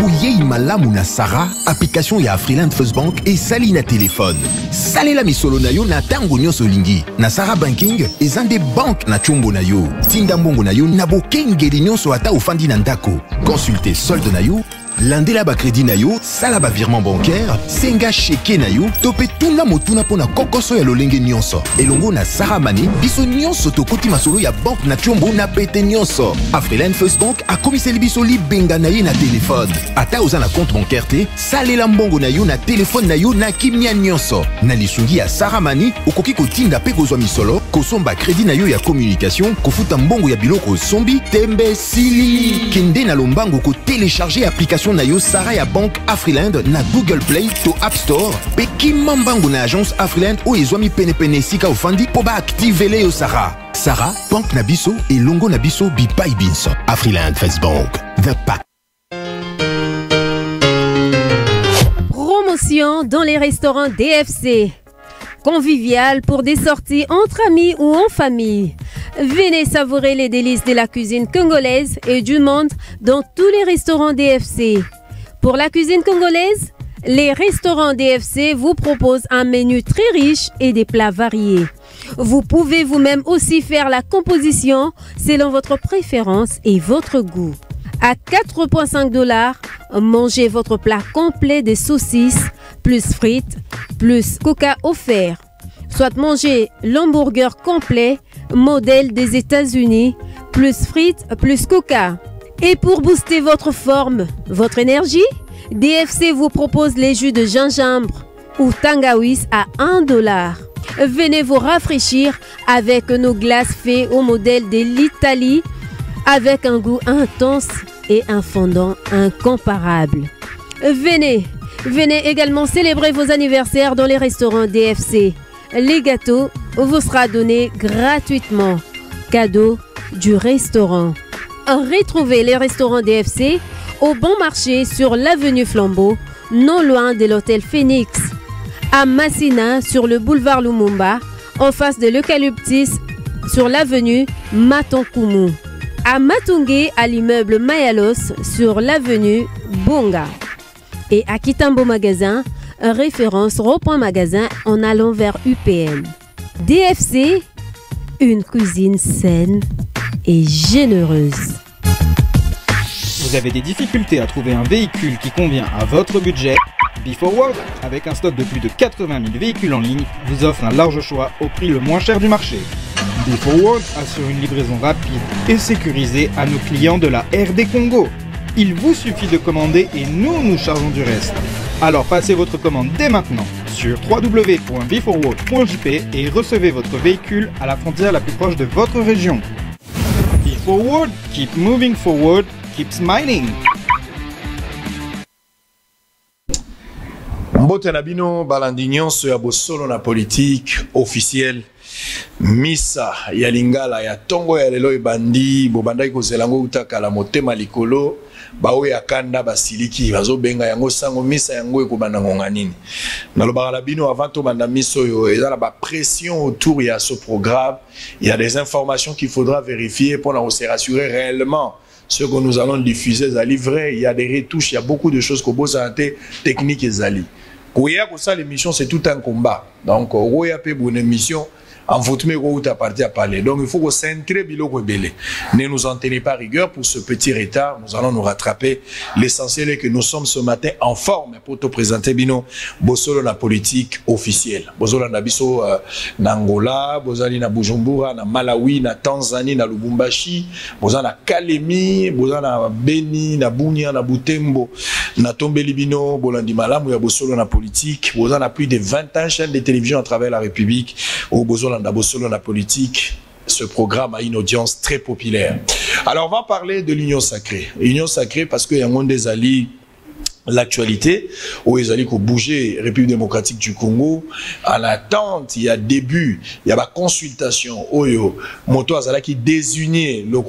Bouyei malamu na Sarah, application ya Afriland First Bank et sali na téléphone. Salela misolo na yo na tango nyonso lingi. Na Sarah Banking, ezande bank na chombo na yo. Tinda mbongo na yo na bokengeli nyonso ata ofandi na ndako. Consultez solde na yo, landela ba crédit na yo, sala ba virement bancaire, senga cheke na yo, tope tunga motuna pona kokoso ya lolenge nyonso. Elongo na Sarah Money, biso nyonso tokoti masolo ya bank na chombo na pete nyonso. Afriland First Bank a komiseli biso li benga na ye na téléphone. Ata oza na compte bancaire te, salela mbongo na yo na téléphone na yo na kimia nyonso. Na lisungi ya Sarah Money, okoki kotinda pe kozwa misolo, kosomba crédit na yo ya communication, kofuta mbongo ya biloko sombi, tembe sili. Kende na lombango ko télécharger application na yo Sarah ya Bank Afriland na Google Play to App Store. Pe kimambango na agence Afriland o ezwami pene sika ofandi po ba activer yo Sarah. Sarah, Bank na biso et longo na biso bipai binso. Afriland First Bank, the pack. Promotion dans les restaurants DFC. Convivial pour des sorties entre amis ou en famille. Venez savourer les délices de la cuisine congolaise et du monde dans tous les restaurants DFC. Pour la cuisine congolaise, les restaurants DFC vous proposent un menu très riche et des plats variés. Vous pouvez vous-même aussi faire la composition selon votre préférence et votre goût. À 4,5 $, mangez votre plat complet de saucisses, plus frites, plus coca offert. Soit mangez l'hamburger complet, modèle des États-Unis, plus frites, plus coca. Et pour booster votre forme, votre énergie, DFC vous propose les jus de gingembre ou tangawiz à 1 $. Venez vous rafraîchir avec nos glaces faites au modèle de l'Italie, avec un goût intense et un fondant incomparable. Venez également célébrer vos anniversaires dans les restaurants DFC. Les gâteaux vous sera donnés gratuitement. Cadeau du restaurant. Retrouvez les restaurants DFC au Bon Marché sur l'avenue Flambeau, non loin de l'hôtel Phoenix. À Massina sur le boulevard Lumumba, en face de l'Eucalyptus sur l'avenue Matonkoumou. À Matungé, à l'immeuble Mayalos sur l'avenue Bonga. Et à Kitambo Magasin, référence Rond-Point Magasin en allant vers UPM. DFC, une cuisine saine et généreuse. Vous avez des difficultés à trouver un véhicule qui convient à votre budget? B4World, avec un stock de plus de 80 000 véhicules en ligne, vous offre un large choix au prix le moins cher du marché. B4World assure une livraison rapide et sécurisée à nos clients de la RD Congo. Il vous suffit de commander et nous chargeons du reste. Alors passez votre commande dès maintenant sur www.b4world.jp et recevez votre véhicule à la frontière la plus proche de votre région. B4World, keep moving forward, keep smiling. Mbote na bino balandi nyonso ya bosolo na politique officielle misa ya lingala ya tongo ya lelo ebandi bobandaki kozelango utakala motema likolo bawe ya kanda basiliki bazobenga yango sango misa yango ekobanda ngonga nini nalobaka la bino avant to banda miso yo ezala ba pression autour ya ce programme. Il y a des informations qu'il faudra vérifier pour se rassurer réellement ce que nous allons diffuser est vrai. Il y a des retouches, il y a beaucoup de choses que vous avez techniques et zali. Pour ça l'émission c'est tout un combat. Donc Roya peut une émission en votre où tu parti à parler. Donc il faut que centrer biloko belé. Ne nous en tenez pas rigueur pour ce petit retard. Nous allons nous rattraper. L'essentiel est que nous sommes ce matin en forme pour te présenter bino bosolo la politique officielle. Bosolo na biso na Angola, bozali na Bujumbura, na Malawi, na Tanzanie, na Lubumbashi, bozali na Kalemi, bozali na Beni, na Bunia, na Butembo, na Tombeli bino bolandi malamu ya bosolo na politique. Bozali na plus de 20 chaînes de télévision à travers la République au bosolo Solo la politique. Ce programme a une audience très populaire. Alors on va parler de l'Union sacrée. L'Union sacrée parce qu'il y a un monde des alliés. L'actualité, où ils allaient bouger République démocratique du Congo, en attente, il y a début, il y a ma consultation, Oyo, Moto Azala qui désignait le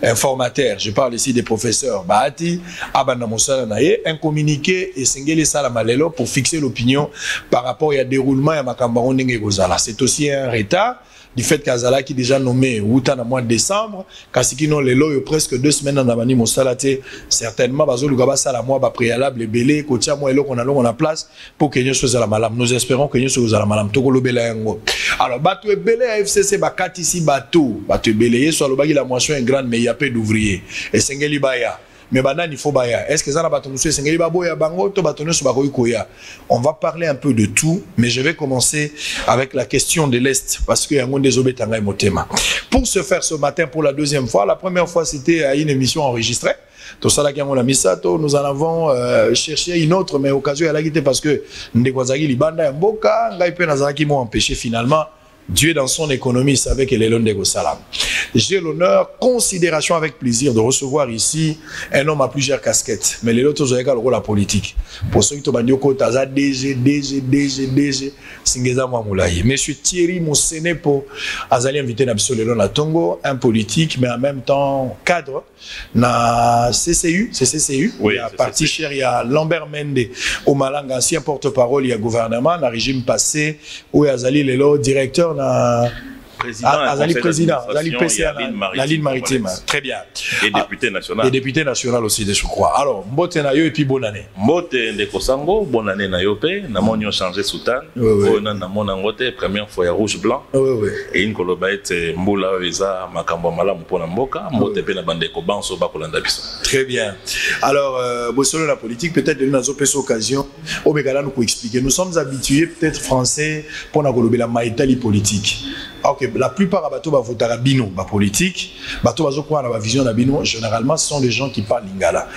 informateur, je parle ici des professeurs, Bahati, Abana Moussa Naye, un communiqué et Sengele Salamalelo pour fixer l'opinion par rapport au déroulement et à Makambaron Nenge Gozala. C'est aussi un retard. du fait qu'Azala qui déjà nommé Outa dans le mois de décembre, Kasikino Lelo, il y a presque 2 semaines dans Nabani Mosalate, certainement, Bazo Lugaba Salamoi, préalable, les belés, Kotia, moi, qu'on a place pour que nous soyons à la malam. Nous espérons que nous soyons à la malam. Togolo Belayango. Alors, Batou et Belé à FCC, Bakat ici, Batou et Belé, soit le bagi la moisson est grande, mais il y a peu d'ouvriers. Et Sengeli Baya. Mais il faut baya. Est-ce que ça n'a pas on va parler un peu de tout, mais je vais commencer avec la question de l'Est, parce qu'il y a un des obétangaï motema. Pour ce faire ce matin pour la 2e fois, la première fois c'était à une émission enregistrée. Tout ça, nous en avons cherché une autre, mais occasion à la guité parce que Ndekwazagi Libanda Mboka, Ngaipe Nazaki m'ont empêché finalement. Dieu dans son économie savait qu'elle est l'homme de Gossalam. J'ai l'honneur, considération avec plaisir de recevoir ici un homme à plusieurs casquettes. Mais les autres ont le rôle politique. Pour ceux qui ont dit que DG, Singeza Mwamoulaye. Monsieur Thierry Moussenepo, Azali invité Nabsolelon na Tongo, un politique, mais en même temps cadre. Na CCU, c'est CCU. Oui, il y a parti cher, il y a Lambert Mende, au Malanga, ancien porte-parole, il y a gouvernement, dans régime passé, où Azali Lelo, directeur. Président, Azali président, Azali PCA, la ligne maritime. Très bien. Et député national. Et député national aussi, je crois. Alors, Mbote Nayo et puis bonne année. Mbote Ndekosango, bonne année Nayope. Namon changé Soutan. On a Namon Angote, première fois rouge blanc. Et une colobaite Mboula Eza, Makambo Malam pour Mboka. Mbote Pena Bandeko Banso Bakolanda Biso. Très bien. Alors, selon la politique, peut-être nous avons cette occasion. Au Megala nous expliquer. Nous sommes habitués, peut-être français, pour la maïtali politique. Ok, la plupart des bateaux votent à Bino, politique. Bateaux à la vision de Bino, généralement, ce sont des gens qui parlent lingala.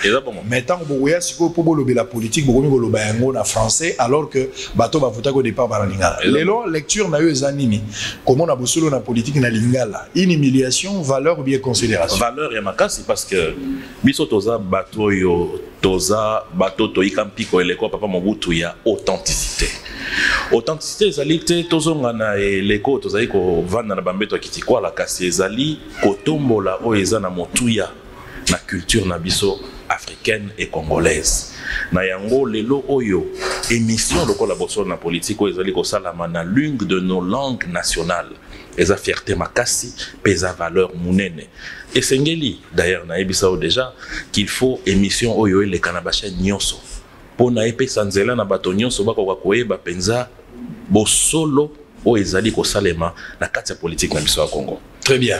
Mais tant que vous voyez, si vous pouvez la politique, vous pouvez le français, alors que bateau va voter au départ par la lingala. Les lectures n'a eu animi. Comment on a bossé la politique na lingala? Une humiliation, valeur ou bien considération? Valeur et ma c'est parce que biso toza bateau yo toza bateau to ikampiko eleko papa mobutu ya authenticité. Authenticité ezali te tozongana eleko tozali ko vanda na bambeto kitiko la kasi ezali kotombola o eza na motuya na culture na biso africaine et congolaise. Na yango lelo oyo émission lokola boso na politique ezali ko salama na l'une de nos langues nationales. Eza fierté makasi, pesa valeur munene. Et sengeli d'ailleurs na ebisao déjà qu'il faut émission oyo le kanabacha nyonso. Pona epe sanzela na bato nyonso bako koyeba penza bosolo o ezali ko salema na kati ya politique na biso ya Congo. Très bien.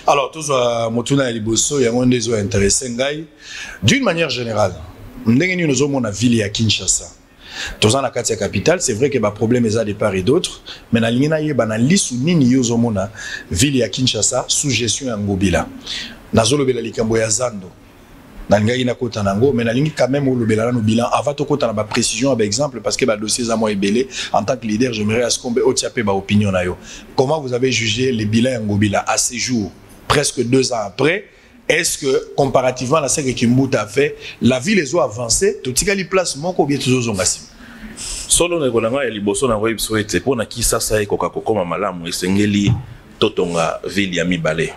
Alors tous motuna liboso ya ngonde zo intéressé ngai d'une manière générale. Ndenge ni nozo mona ville ya Kinshasa. Tous en la carte capitale, c'est vrai que les problèmes sont de part et d'autre, mais dans la liste où nini yozo mona ville ya Kinshasa sous gestion ya Ngobila. Nazolo bela likambo ya Zando. Nanga ina kota nango, mais nalingi quand même au bela no bilan avant to kota na ba précision avec exemple parce que ba dossier za moi ebelé en tant que leader, j'aimerais à ce qu'on otiapé ba opinion na yo. Comment vous avez jugé les bilans ya Ngobila à ces jours, presque 2 ans après? Est-ce que, comparativement à ce que Kimbuta a fait, la ville est avancée, tout ce qui est place, mon combien de choses ont passé? Solo ne kolanga ya liboso na web souhaite pour na kisasa eko kakokoma malamu esengeli totonga ville ya Mibale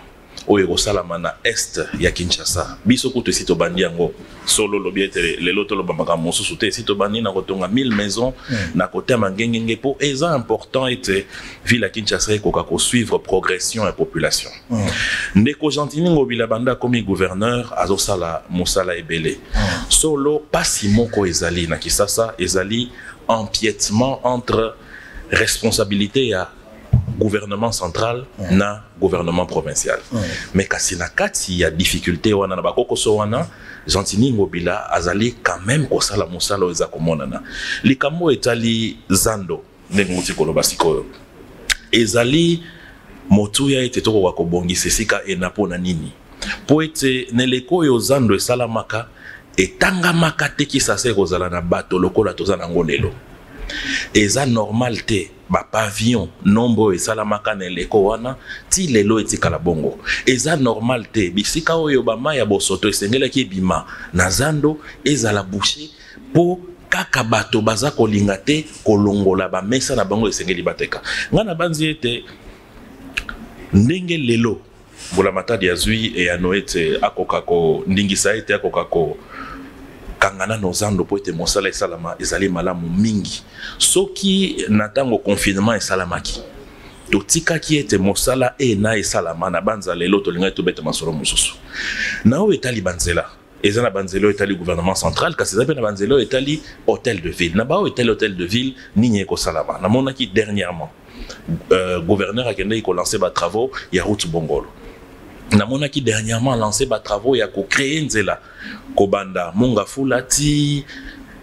oyo salama na est ya Kinshasa biso kuto sito bandi yango solo lobiete le loto lo bamaka mosusu te sito bandi na kotonga 1000 maisons na côté mangengenge po eza important était ville ya Kinshasa eko kako suivre progression et population ndeko Gentini Ngobila banda comme gouverneur azosala mosala ebele solo pasi moko ezali na Kisasa ezali empiètement entre responsabilité à gouvernement central na gouvernement provincial. Mais kasi na kati ya difficulté wana na bakoko so wana Gentini Ngobila azali quand même kosala mosala oza komonana. Likambo etali Zando nenguti koloba sikoyo. Ezali motuya ete toko kwa kobongisa sika enapona nini. Po ete neleko yo Zando esalamaka etanga makate Kisasa kozala na bato lokola toza nango lelo. Eza normal te ba pavillon nombo esalamaka na leko wana ti lelo etikala bongo. Eza normal te bisika oyo bama ya bosoto esengelaki bima na Zando ezala boucher po kaka bato baza kolinga te kolongola ba mesa na bango esengeli bateka. Ngana banzi ete ndenge lelo Bula matadi ya zui e anoete akokako ndingisa ete akokako kangana no Zando po ete mosala esalama ezali malamu mingi soki natango confinement esalamaki totika ki ete mosala ena esalama na banza lelo tolinga tobeta masolo mosusu na o etali banzela ezana banzelo etali gouvernement central kasi zape na banzelo etali hôtel de ville na ba etali hôtel de ville nini ko salama na monaki dernièrement gouverneur a kende ko lancer ba travaux ya route Bongolo na monaki dernièrement lancé ba travaux ya ko créer nzela ko banda monga fulati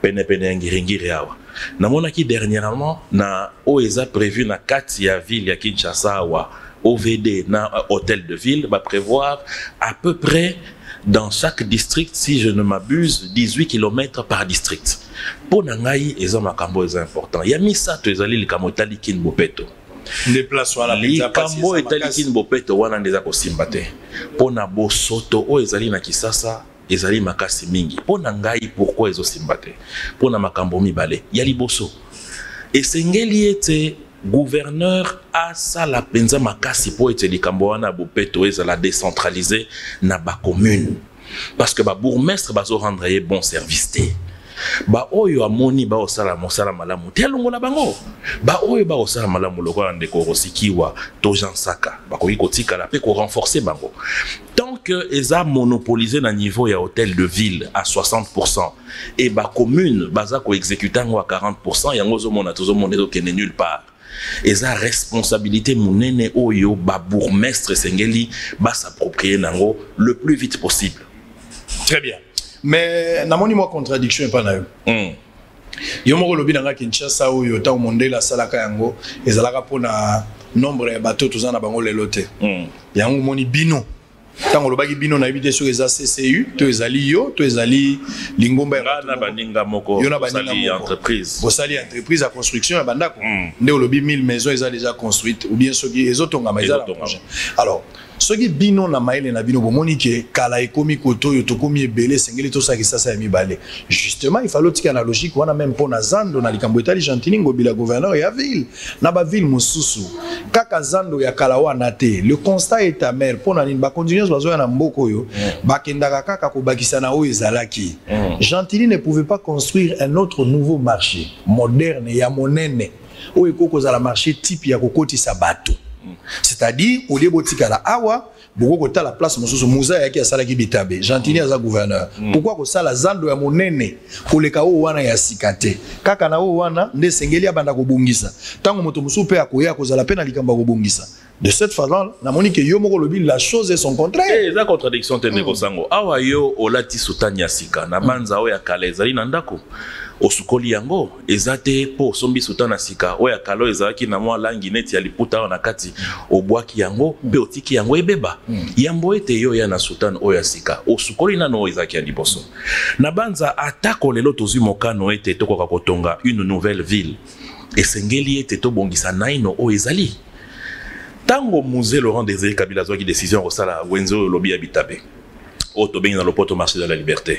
pene ngiringiri awa na monaki dernièrement na oeza prévu na kati ya ville ya Kinshasa wa OVD na hôtel de ville va prévoir à peu près dans chaque district, si je ne m'abuse, 18 km par district. Pour Nangaï, ils ont un cambo important. Il y a mis ça, tu es allé le cambo talikin bopeto. Les places sont à la les cambo et talikin bopeto, wana des akosimbate. Pour Nabo Soto, o ezali na Kisasa, ezali makasi mingi. Pour Nangaï, pourquoi ils ont simbate? Pour na makambo mibale, yali boso. Et sengeli était gouverneur a ça la penza makasi po ete likambo wana bopeto ezala décentralisé na ba commune parce que ba bourgmestre bazo rendre bon service te ba oyo amoni ba osala mosala malamu te longola bango ba oyo ba osala malamu lokola ndeko Rosikiwa to Jean Saka ba ko ikotika la pe ko renforcer bango tant que eza monopolisé na niveau ya hôtel de ville à 60% et ba commune baza ko exécuter ngo à 40% yango zo mona tozo mona zo kene nulle part. Et sa responsabilité monene oyo ba bourgmestre sengeli ba s'approprier nango le plus vite possible. Très bien. Mais namoni moi contradiction pas na yo. Yo moko lobi nanga Kinshasa oyo ta mondela salaka yango ezalaka pona nombre ya bateau tozana bango lelote. Yango moni bino tango lobaki bino na ibite sur eza CCU to ezali yo to ezali lingomba na baninga moko sali entreprise bosali entreprise à construction ya bandako nde olobi 1000 maisons eza déjà construites ou bien soki ezotonga maizala projet. Alors soki bino na maele na bino bomoni ke kala ekomi koto yo tokomi ebele sengeli to saki sasa ya mibale justement il fallait tika na logique wana même pona zando na likambo etali Gentini ngobila gouverneur ya ville na ba ville mosusu kaka zando ya kala wana te le constat est amer pona nini ba continuer bazoya na mboko yo bakendaka kaka ko bakisa na oyo ezalaki Gentini ne pouvait pas construire un autre nouveau marché moderne ya monene oyo kokoko za la marché type ya kokotisa bato. C'est-à-dire, au lieu de la awa, beaucoup de la place, monsieur Moussa yaki asalaki bitabe. Gentini aza gouverneur. Pourquoi que ça la zando ya monene, pour les kao wana ya sikate. Kaka na wana, nde sengeli abanda ko bungisa. Tango moto musu pe akoya ko za la peine alikamba ko bungisa. De cette façon, na moni ke yo moko lobi la chose est son contraire. Eh, za contradiction tende ko sango. Awa yo olati sutanya sika na banza o ya kale ezali na ndako. Osukoli yango ezate po sombi sutana sika oya kalo ezaki na mwa langi neti ya liputa na kati obwaki yango be otiki yango ebeba yambo ete yo ya na sultan oya sika osukoli na no ezaki ya liboso na banza atako lelo tozi mokano ete tokoka kotonga une nouvelle ville esengeli ete to bongisa naino o ezali tango Musée Laurent Désiré Kabila zwaki décision kosala wenzo lobi ya bitabe o to bengi na lopoto marché de la liberté.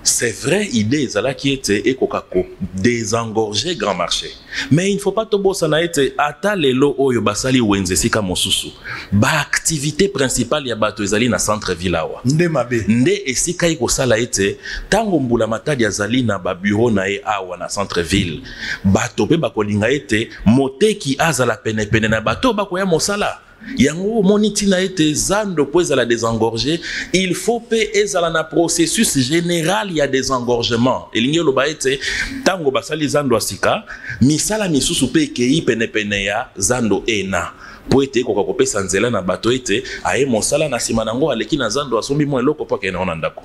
C'est vrai, idée qui était ekokako désengorger grand marché. Mais il ne faut pas to bossa na ete ata lelo oyo basali wenze sika mosusu. Ba activité principale ya bato ezali na centre ville awa. Nde mabe. Nde esika iko sala ete tango mbula matadi azali na ba bureau na e awa na centre ville. Bato pe bakolinga ete moteki azala pene pene na bato bakoya mosala. Yango moniti na ete zando po ezala désengorger, il faut pe ezala na processus général ya désengorgement. Elingi loba ete tango basali zando asika, misala misusu pe ekei pene pene ya zando ena. Po ete koka kopesa nzela na bato ete aye mosala na sima nango aleki na zando asombi mo eloko po kena ona ndako.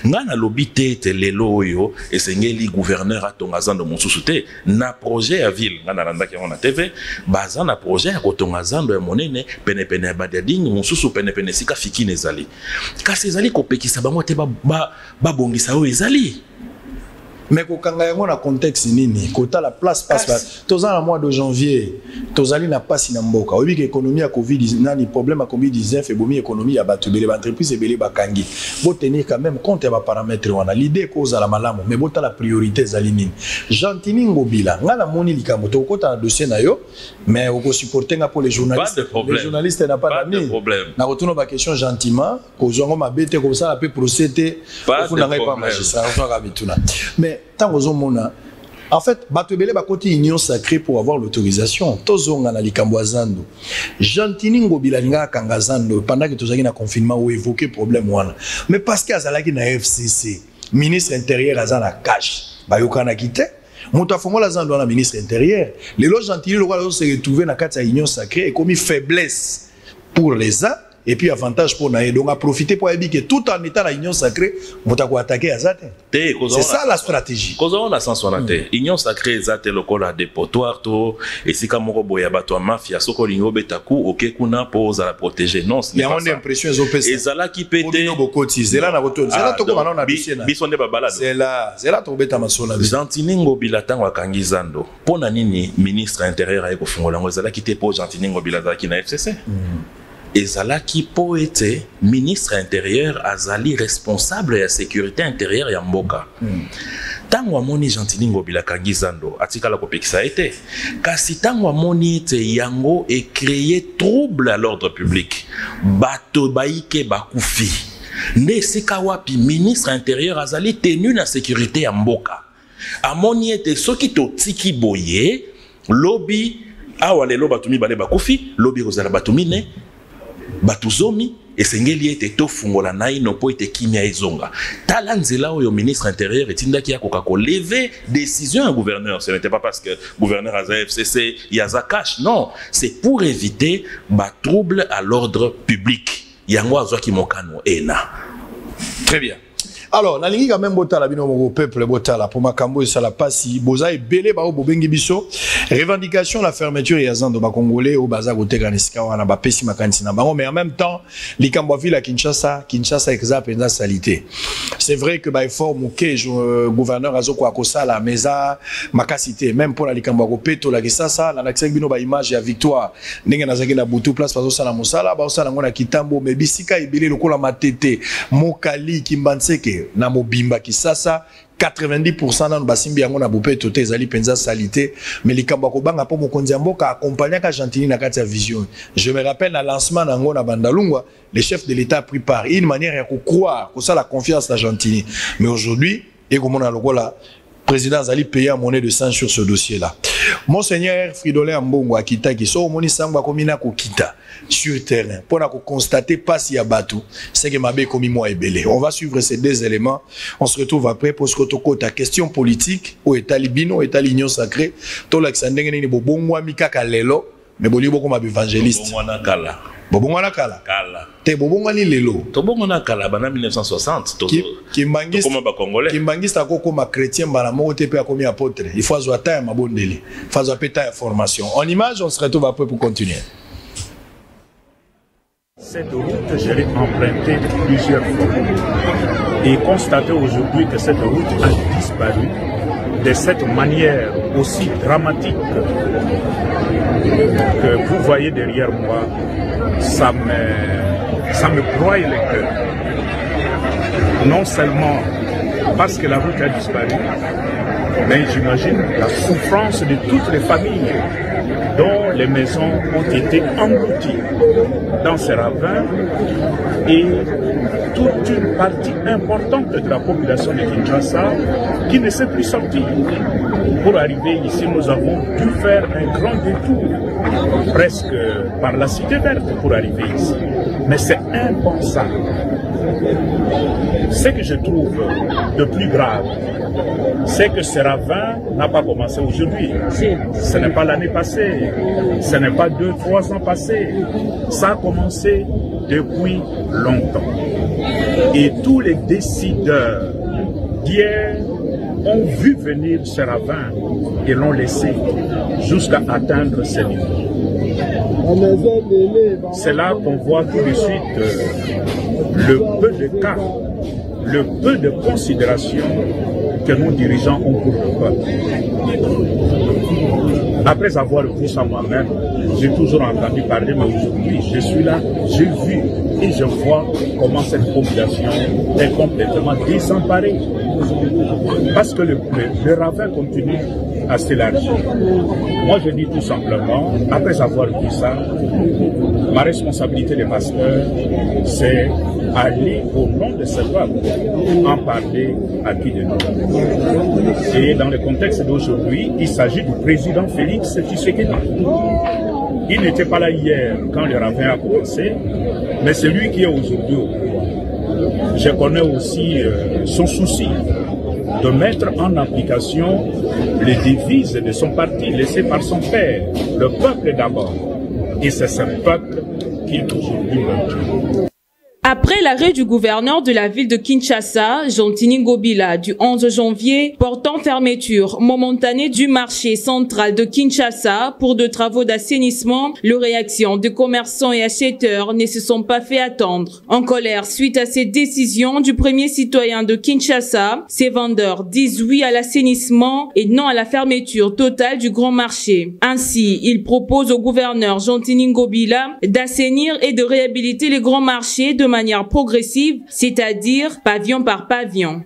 Nga na lobi te ete lelo oyo esengeli gouverneur atonga zando mosusu te na projet ya ville nga na landaki na TV baza na projet ya kotonga zando ya monene pene pene ya badading mosusu pene pene sika fikine ezali. Kasi ezali kopekisa bango te ba bongisa oyo ezali. Mais kokanga yango na contexte nini kota la place passe toza na mois de janvier tozali na pasi na mboka obi ke économie ya Covid nani problème à Covid-19 et bomi économie ya bato bele ba entreprise bele bakangi bo tenir quand même compte ya ba paramètres wana l'idée cause la malamu mais bota la priorité zali nini Gentini ngobila nga na moni likambo to kota na dossier na yo mais oko supporter nga pour les journalistes n'a pas de problème na retourner ba question gentiment ko zongo mabete comme ça peut procéder au fond nga pas magistrat on va bituna mais tant aux hommes En fait, Batobele Bakoti union sacrée pour avoir l'autorisation. Tozonga na likamboazando. Jantini Ngobilaninga Kangazando, pendant que Tozagi na confinement, ou évoqué problème wana. Mais parce qu'il y a na FCC, ministre intérieur Azana cash, Bayokana Kite. Moutafongo la zando na ministre intérieur. Les loges Jantini, le roi se retrouver dans la union sacrée et commis faiblesse pour les uns. Et puis avantage pour Naé. Donc à profiter pour dire que tout en étant la union sacrée, on t'a attaquer à Zate. C'est ça la stratégie. Cause on a sens on a té. Union sacrée Zate le col à dépotoir to et si comme on boya bato mafia soko lingo betaku ok kuna pose à la protéger. Non, ce n'est pas ça. Il y a une impression ils ont et Zala qui pété. C'est là na voto. C'est là to comme on a bissé na. Bisonde babalado. C'est là to beta masona. Jantiningo bilatang wa kangizando. Pona nini ministre intérieur ay ko fungola ngo Zala qui té po Jantiningo bilatang ki na FCC. Ezalaki po ete ministre intérieur azali responsable de la sécurité intérieure ya mboka. Tango amoni Jantiningo bilakangi zando atikala kopekisa ete kasi tango amoni ete yango et créer trouble à l'ordre public bato baike bakufi nde seka wapi ministre intérieur azali tenu na sécurité ya mboka amoni ete soki to tiki boye lobby awale lo batumi bale bakufi lobby kozala batumi ne Batuzomi et sengeli ete to fungola naino po ete kimia ezonga. Tala nzela oyo ministre intérieur etinda ki akoka ko lever décision à gouverneur. Ce n'était pas parce que gouverneur a FCC yaza cash, non, c'est pour éviter ba trouble à l'ordre public. Yango azwa ki mokano ena. Très bien. Alors, na lingi quand même botala bino mo peuple botala pour makambo et ça la passe boza et belé ba bobengi biso revendication la fermeture ya zando ba congolais au baza côté kanisika wana ba pesi makanisi na bango mais en même temps likambo ville à Kinshasa exact penza salité. C'est vrai que ba effort moké gouverneur azoko akosala meza makasité même pour la likambo ko peto la kisasa na nakisaki bino ba image ya victoire ndenge nazaki na butu place pazo sala musala ba osala ngona kitambo mais bisika ibele lokola matete mokali kimbanseke na mobimba kisasa 90% dans basimbi yango na bopé toté ezali penza salité mais likambo ko banga po mokonzi mboka accompagner ka Jantini na kati ya vision. Je me rappelle na lancement nango na Bandalungwa le chef de l'état a pris part une manière à croire que ça la confiance à Jantini mais aujourd'hui et comme on a lokola président Azali payé à monnaie de sang sur ce dossier là. Monseigneur Fridolin Mbongo Akita qui so moni sangwa komina ko kita sur terrain pour constater pas s'il y a bateau c'est que mabe komi moi ebele. On va suivre ces deux éléments. On se retrouve après pour ce que ta question politique au état libino état l'union sacrée to l'Alexandre ngeni bobongwa mikaka lelo mais boli boko ma évangéliste bobongwana kala te bobongwani lelo to bongona kala bana 1960 to kimbangiste comme ba congolais kimbangiste akoko ma chrétien bana moko te pe akomi apôtre il faut azwa ta ma bondeli faut azwa peta information en image on se retrouve après pour continuer. Cette route je l'ai empruntée plusieurs fois et constater aujourd'hui que cette route a disparu de cette manière aussi dramatique que vous voyez derrière moi. Ça me broie le cœur. Non seulement parce que la route a disparu, mais j'imagine la souffrance de toutes les familles dont les maisons ont été englouties dans ces ravins et toute une partie importante de la population de Kinshasa qui ne s'est plus sortie. Pour arriver ici, nous avons dû faire un grand détour, presque par la cité verte pour arriver ici. Mais c'est impensable. Ce que je trouve de plus grave, c'est que ce ravin n'a pas commencé aujourd'hui. Ce n'est pas l'année passée, ce n'est pas 2-3 ans passés. Ça a commencé depuis longtemps. Et tous les décideurs d'hier ont vu venir ce ravin et l'ont laissé jusqu'à atteindre ces niveaux. C'est là qu'on voit tout de suite le peu de cas, le peu de considération que nos dirigeants ont pour le peuple. Après avoir vu ça moi-même, j'ai toujours entendu parler, mais aujourd'hui je suis là, j'ai vu et je vois comment cette population est complètement désemparée. Parce que le ravin continue assez large. Moi, je dis tout simplement, après avoir dit ça, ma responsabilité de pasteur, c'est aller au nom de ce peuple, en parler à qui de nous. Et dans le contexte d'aujourd'hui, il s'agit du président Félix Tshisekedi. Il n'était pas là hier quand le ravin a commencé, mais c'est lui qui est aujourd'hui au pouvoir. Je connais aussi son souci de mettre en application les devises de son parti laissées par son père, le peuple d'abord. Et c'est ce peuple qui est aujourd'hui vaincu. Après l'arrêt du gouverneur de la ville de Kinshasa, Jantini Ngobila, du 11 janvier, portant fermeture momentanée du marché central de Kinshasa pour de travaux d'assainissement, les réactions de commerçants et acheteurs ne se sont pas fait attendre. En colère suite à cette décision du premier citoyen de Kinshasa, ces vendeurs disent oui à l'assainissement et non à la fermeture totale du grand marché. Ainsi, ils proposent au gouverneur Jantini Ngobila d'assainir et de réhabiliter les grands marchés de manière progressive, c'est-à-dire pavillon par pavillon.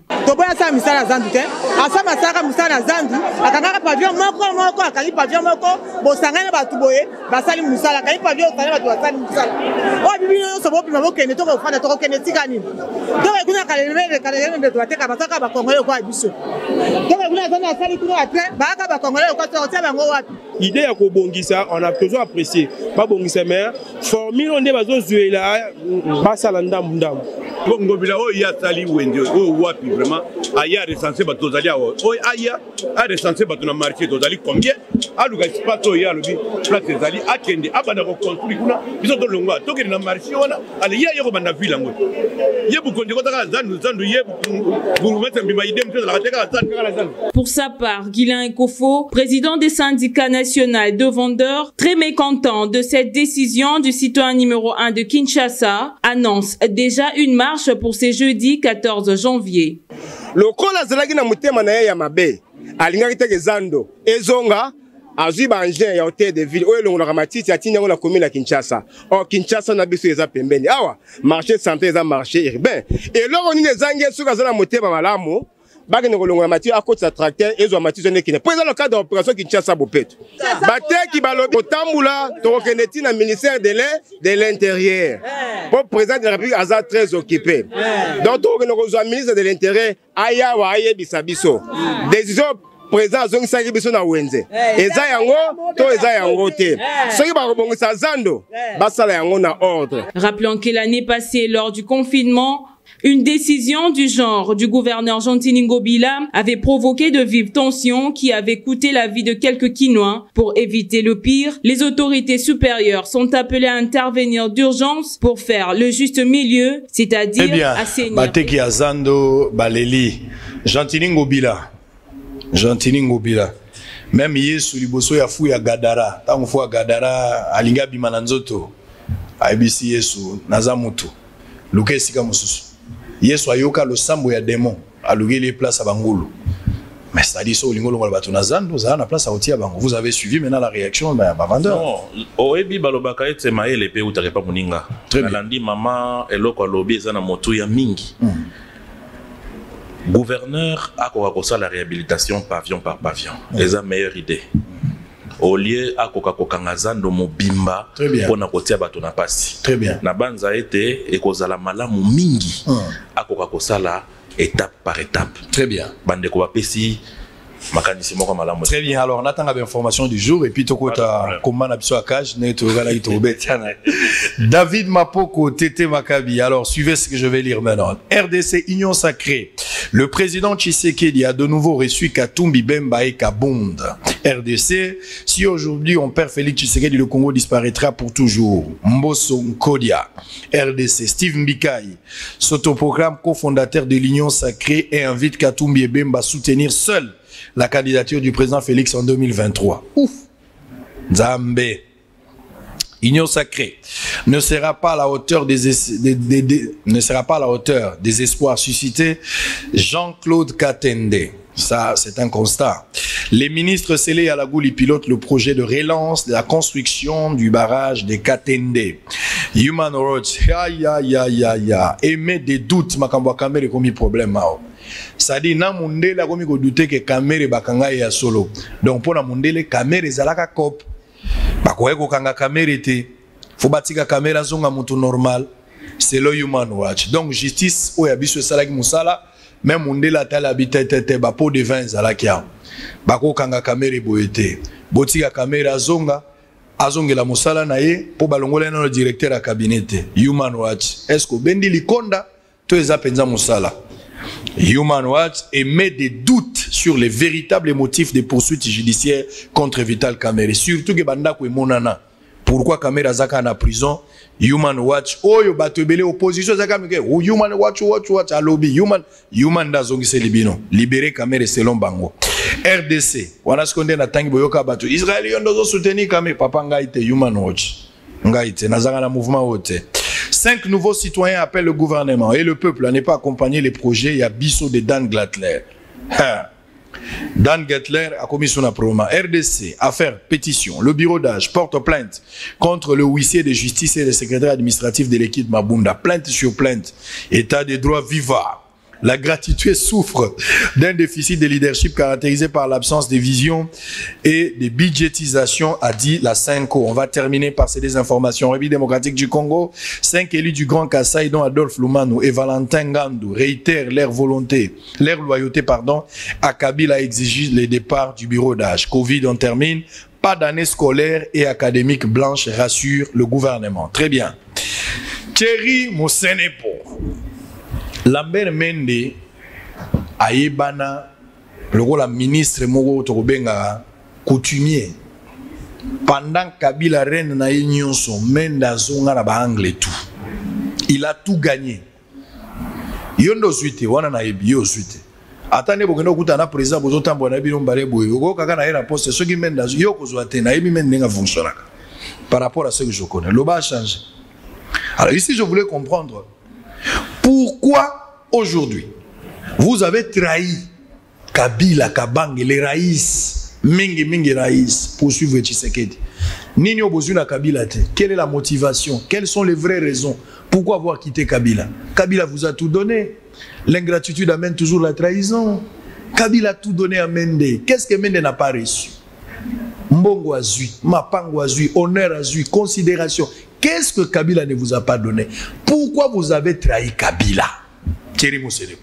L'idée à Kobongisa, on a toujours apprécié. Pas Bongisa, mais formule on est basé sur la base à l'andam. Ngobila o ya sali wende o wapi vraiment aya recensé bato zali o aya a recensé bato na marché to zali combien aluka espace o ya lobi place zali akende abana ko construire kuna biso to longwa to kende na marché wana ali ya yoko bana villa ngo yebu konde ko taka zandu yebu buru mettre mbima idem to la teka zandu. Pour sa part, Guilain Ekofo, président des syndicats nationaux de vendeurs, très mécontent de cette décision du citoyen numéro 1 de Kinshasa, annonce déjà une marche pour ce jeudi 14 janvier. Le kola zelagi na mutema na ya mabe alingaki te zando ezonga azui bangin ya hôtel de ville oyo longola matiti atinga na commune ya Kinshasa. Or Kinshasa na biso eza pembeni awa marché central eza marché urbain et loko ni ezangi suka zana mutema malamu baki ne kolongola matiti à côté de tracteur ezo matiti ne kine. Pour dans le cadre d'opération Kinshasa bopeto bateki balobi otambula to keneti na ministère de l'intérieur. Pour président de la République aza très occupé. Donc to kenoko ministre de l'intérieur aya wa aye bisabiso. Décision président zongisaki biso na wenze. Eza yango to eza yango te. Soki ba kobongisa zando basala yango na ordre. Rappelons que l'année passée lors du confinement, une décision du genre du gouverneur Jantini Ngobila avait provoqué de vives tensions qui avaient coûté la vie de quelques Kinois. Pour éviter le pire, les autorités supérieures sont appelées à intervenir d'urgence pour faire le juste milieu, c'est-à-dire assainir. Bateki azando baleli Jantini Ngobila. Jantini Ngobila. Même Yesu liboso ya fu ya Gadara. Tango fu ya Gadara alinga bimana nzoto. Aibisi Yesu nazamutu. Luke sika mususu. Yesu ayoka lo sambo ya démon alugi les places à Bangulu. Mais c'est-à-dire ça, na place à Otia Bango. Vous avez suivi maintenant la réaction de vendeur. Non, oebi balobaka ete maele pe utare pa muninga. Nalandi mama eloko alobi ezana moto ya mingi. Gouverneur a kosa la réhabilitation pavillon par pavillon. Eza meilleure idée. Au lieu à kokangazando mobimba pour na kotia bato na pasi. Très bien. Na banza ete ekozala malamu mingi a kokakosala étape par étape. Très bien. Bande ko bapesi makanisi moko malamu. Très bien. Alors on attend l'information du jour et puis tokota comment na biso akage ne to gala ito betiana. David Mapoko Tété Makabi. Alors suivez ce que je vais lire maintenant. RDC Union Sacrée. Le président Tshisekedi a de nouveau reçu Katumbi Bemba et Kabonde. RDC, si aujourd'hui on perd Félix Tshisekedi, le Congo disparaîtra pour toujours. Mbosso Nkodia. RDC, Steve Mbikai s'autoproclame cofondateur de l'Union Sacrée et invite Katumbi et Bemba à soutenir seul la candidature du président Félix en 2023. Ouf. Zambé. Union sacrée ne sera pas à la hauteur ne sera pas à la hauteur des espoirs suscités. Jean-Claude Katende. Ça, c'est un constat. Les ministres scellés à la Gouli pilotent le projet de relance de la construction du barrage de Katende. Human Rights, émet des doutes, makambo kamere komi problème. Ça dit, na mundele komi ko douter que kamere bakanga ya solo. Donc pour na mundele kamere zalaka kop. Bakoye ko kanga kamere te. Faut batika kamera zonga mutu normal. C'est le Human Rights. Donc justice o ya biso salaki musala. Même mundele atala bitete ba pot de vin zalakia. Bako kanga kamere boyete. Botika kamera zonga. Azongela musala na ye po balongola na le directeur à cabinet Human Rights. Est-ce que bendi likonda to eza penza musala? Human Rights émet des doutes sur les véritables motifs des poursuites judiciaires contre Vital Kamerhe. Surtout que bandako e monana. Pourquoi Kamerhe zaka na prison? Human Rights oyo batebele opposition zaka mike. Human Rights alobi human da zongise libino. Libérer Kamerhe selon bango. RDC wana skonde na tangi boyoka bato Israël yondo soutenir Kamerhe papa ngaite Human Rights ngaite nazanga na mouvement wote. 5 nouveaux citoyens appellent le gouvernement et le peuple à ne pas accompagner les projets. Il y a Bisso de Dan Glattler. Dan Glattler a commis son approbation. RDC, affaire, pétition. Le bureau d'âge porte plainte contre le huissier de justice et le secrétaire administratif de l'équipe Mabunda. Plainte sur plainte. État des droits vivants. La gratitude souffre d'un déficit de leadership caractérisé par l'absence de vision et de budgétisation, a dit la Senko. On va terminer par ces désinformations. République démocratique du Congo, 5 élus du Grand Kasaï, dont Adolphe Lumanu et Valentin Ngandou, réitèrent leur loyauté, à Kabila a exigé le départ du bureau d'âge. Covid, on termine. Pas d'année scolaire et académique blanche, rassure le gouvernement. Très bien. Thierry Mosenepo. Lambert Mende ayebana le rôle la ministre Mogo Tobenga coutumier pendant Kabila reine na nyonso Menda zonga na ba anglais tout. Il a tout gagné. Yondo zuite wana na yebi yo zuite. Atane bokendo kuta na président bozo tambo na bino mbale boye. Go kaka na era poste ce qui Menda yo kozwa te na yebi Menda nga fonctionner. Par rapport à ce que je connais, le bas a changé. Alors ici je voulais comprendre pourquoi aujourd'hui vous avez trahi Kabila, Kabang, les Raïs, Mingi Raïs, pour suivre Tshisekedi. Nini Obozuna Kabila te. Quelle est la motivation? Quelles sont les vraies raisons? Pourquoi avoir quitté Kabila? Kabila vous a tout donné. L'ingratitude amène toujours la trahison. Kabila a tout donné à Mende. Qu'est-ce que Mende n'a pas reçu? Mbongo a zui, Mapango a zui, honneur a zui, considération. Qu'est-ce que Kabila ne vous a pas donné? Pourquoi vous avez trahi Kabila? Thierry Mosenepo.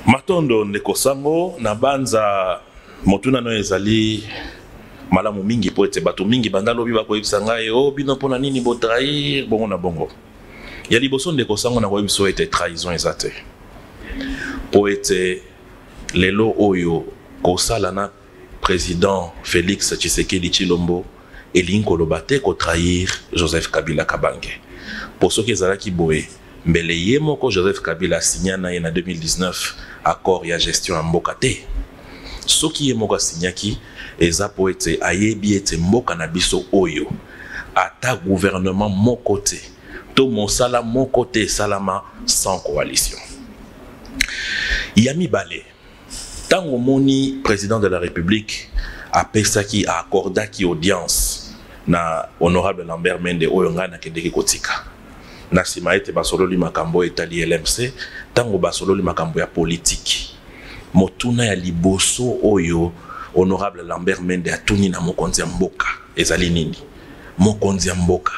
Matondo ndeko sango na banza motuna no ezali malamu mingi po ete bato mingi bandalo biba ko yebisa ngai o bino pona nini bo trahir bongo na bongo. Ya liboso ndeko sango na ko yebisa ete trahison ezate. Po ete lelo oyo ko sala na président Félix Tshisekedi Tshilombo elinko lobate ko trahir Joseph Kabila Kabange. Pour ceux qui ezalaki boye mbele ye moko Joseph Kabila signa na ye na 2019 accord ya gestion ya mboka te. Soki ye moko signaki eza po ete ayebi ete mboka na biso oyo ata gouvernement moko te to mosala moko te salama sans coalition. Yami Balé tango moni président de la République apesaki a accordaki audience na honorable Lambert Mende oyo ngana kendeki kotika. Na sima ete basololi makambo etali LMC tango basololi makambo ya politique. Motuna ya liboso oyo honorable Lambert Mende atuni na mokonzi ya mboka ezali nini? Mokonzi ya mboka.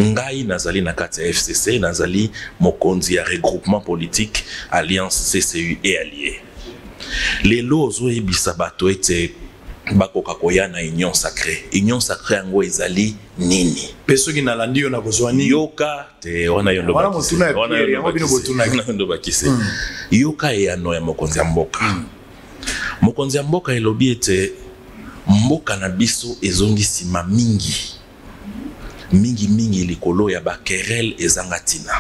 Ngai nazali na kati ya FCC, nazali mokonzi ya regroupement politique Alliance CCU et Alliés. Lelo ozo ebisa bato ete bakoka koyana union sacrée. Union sacrée yango ezali nini? Peso ki nalandi yo na kozwa nini? Yoka te wana yondo bakise. Wana yondo bakise. Yoka e ano ya mokonzi ya mboka. Mokonzi ya mboka elobi ete mboka na biso ezongisima mingi. Mingi likolo ya bakerel ezangatina.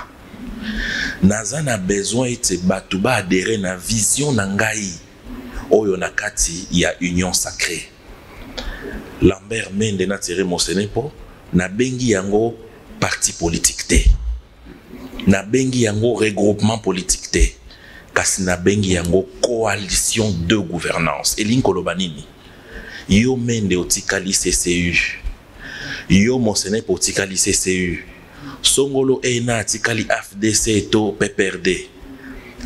Naza na besoin ete batu ba adhérer na vision na ngai oyo na kati ya union sacrée. Lambert Mende na tiré Mosene po na bengi yango parti politique te. Na bengi yango regroupement politique te. Kasi na bengi yango coalition de gouvernance. Elinko banini. Yo Mende otikali CCU. Yo Mosene po otikali CCU. Songolo ena atikali FDC to PPRD.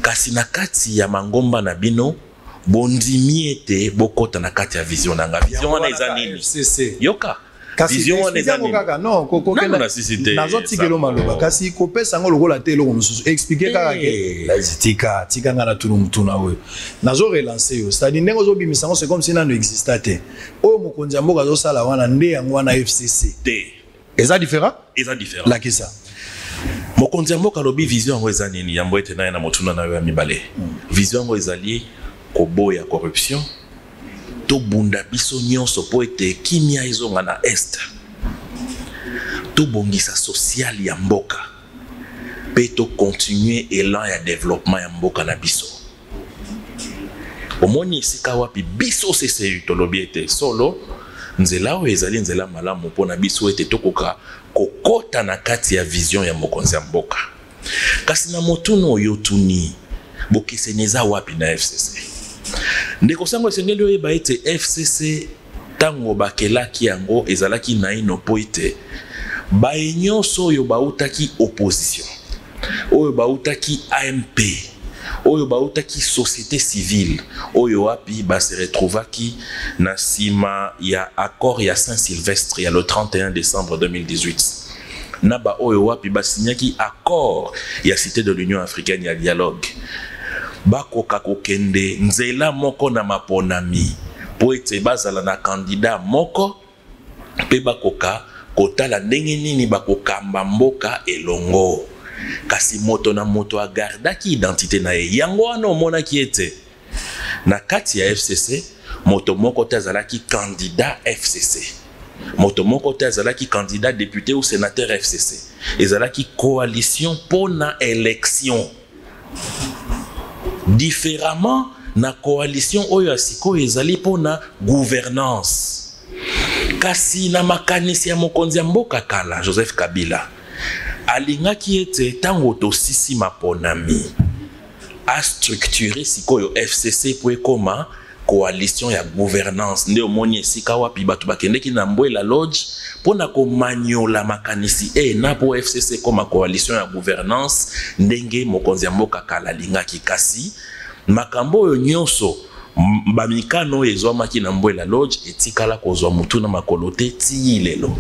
Kasi na kati ya mangomba na bino bondimi ete bokota na kati ya vision nanga. Vision wana eza nini? Yoka. Vision wana eza nini? Non, nano na sisite. Nazotikelo maloba. Kasi kopesa ngo lokola te eloko mosusu. Expliquer kaka ke la tika ngana tulu mutuna we. Nazo relancer yo. C'est-à-dire ndenge ozobimisa ngo c'est comme si nano existate. Oyo mokonzi mboka zo sala wana nde yango wana FCC. Te. Eza différent? Eza différent. La kisa. Mokonzi mboka lobi vision ngo eza nini? Yambo ete na motuna na yo ya mibale. Vision ngo ezali koboya corruption. To bunda biso nyonso po ete kimia ezonga na est. To bongisa social ya mboka. Pe to continuer élan ya développement ya mboka na biso. Omoni esika wapi biso CCU tolobi ete solo nzela o ezali nzela malamu pona biso ete tokoka kokota na kati ya vision ya mokonzi ya mboka. Kasi na motuno oyo tuni bokiseneza wapi na FCC. Ndeko sango esengeli oyeba ete FCC tango bakelaki yango ezalaki na ino po ete baenyonso oyo bautaki opposition, oyo bautaki AMP, oyo bautaki société civile, oyo wapi base retrouvaki na sima ya accord ya Saint-Sylvestre ya le 31 décembre 2018. Naba oyo wapi basinyaki accord ya Cité de l'Union africaine ya dialogue. Bakoka kokende nzela moko na maponami po ete bazala na candidat moko pe bakoka kotala ndenge nini bakokamba mboka elongo. Kasi moto na moto agardaki identité na ye. Yango wana omonaki ete na kati ya FCC moto moko te azalaki candidat FCC. Moto moko te azalaki candidat député ou sénateur FCC. Ezalaki coalition pour na élection. Différemment na coalition oyo asiko ezali pour na gouvernance. Kasi na makanisi ya mokonzi ya mboka kala Joseph Kabila alingaki ete tango to sisi maponami a structuré sikoyo FCC po ekoma coalition ya gouvernance. Nde omoni esika wapi batu bakendeki na Mbwela Lodge pona ko manyola makanisi na po FCC koma coalition ya gouvernance ndenge mokonzi ya mboka kala lingaki. Kasi makambo oyo nyonso bamikano ezwamaki na Mbwela Lodge etikala kozwa mutu na makolote ti lelo.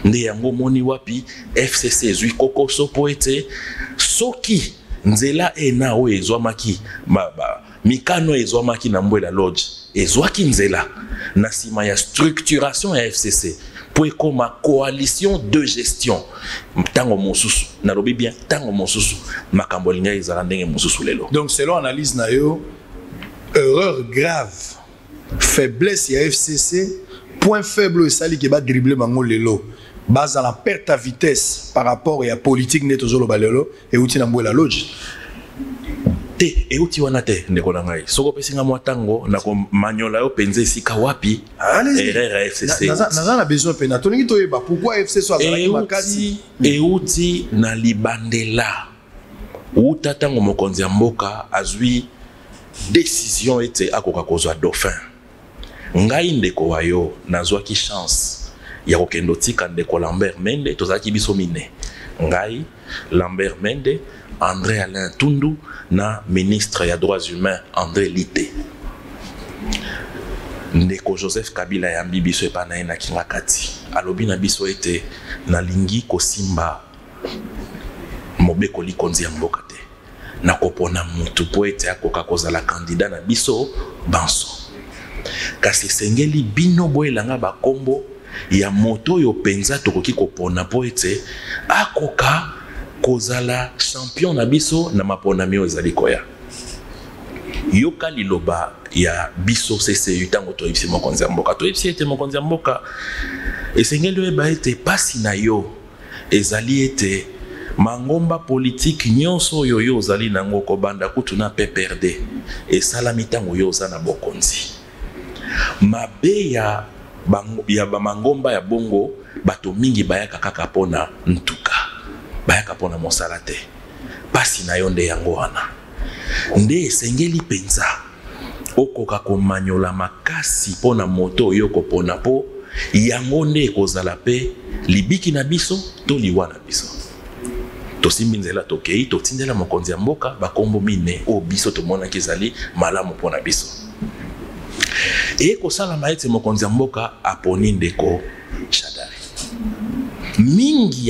Nde yango moni wapi FCC ezwi kokoso po ete soki nzela na oyo ezwamaki mikano ezwamaki na Mbwela Lodge ezwaki nzela na sima ya structuration ya FCC po ekoma coalition de gestion tango mosusu na lobi bien tango mosusu makambo linga ezala ndenge mosusu lelo. Donc selon analyse na yo, erreur grave, faiblesse ya FCC, point faible esali ke ba dribbler bango lelo. Base à la perte à vitesse par rapport à la politique neto zolo balelo et outi na Mbwela Lodge. Te e outi wana te ndeko na ngai. Soko pesinga mwa tango na ko manyola yo penze sika wapi erreur FCC. Naza na besoin pena. Tolingi toyeba pourquoi FCC so azalaki makasi e outi na libandela. Uta tango mokonzi ya mboka azwi décision ete akoka kozwa dauphin. Ngai ndeko wayo nazwaki chance ya kokendo tika ndeko Lambert Mende tozaki biso mine. Ngai Lambert Mende, André Alain Tundu na ministre ya droits humains André Lite. Ndeko Joseph Kabila ya biso epa na ena kingakati. Alobi na biso ete na lingi kosimba mobeko likonzi ya mboka te. Na kopona mutu po ete akoka kozala candidat na biso banso. Kasi sengeli bino boelanga bakombo ya moto yo penza tokoki kopona po ete akoka kozala champion na biso na mapona mio ezali koya. Yoka liloba ya biso CCU tango toyebisi mokonzi ya mboka. Toyebisi ete mokonzi ya mboka esengeli oyeba ete pasi na yo ezali ete mangomba politique nyonso yo ozali nango kobanda kutu na PPRD esalami tango yo oza na bokonzi. Mabe ya ya bamangomba ya bongo bato mingi bayaka kaka pona ntuka bayaka pona mosala te pasi na yo nde yango wana nde esengeli penza okoka komanyola makasi pona moto oyo kopona po yango nde ekozala pe libiki na biso to liwa na biso tosimbi nzela tokei totindela mokonzi ya mboka bakombo mine o biso tomonaki ezali malamu pona biso ekosalama ete mokonzi ya mboka aponi ndeko Shadari mingi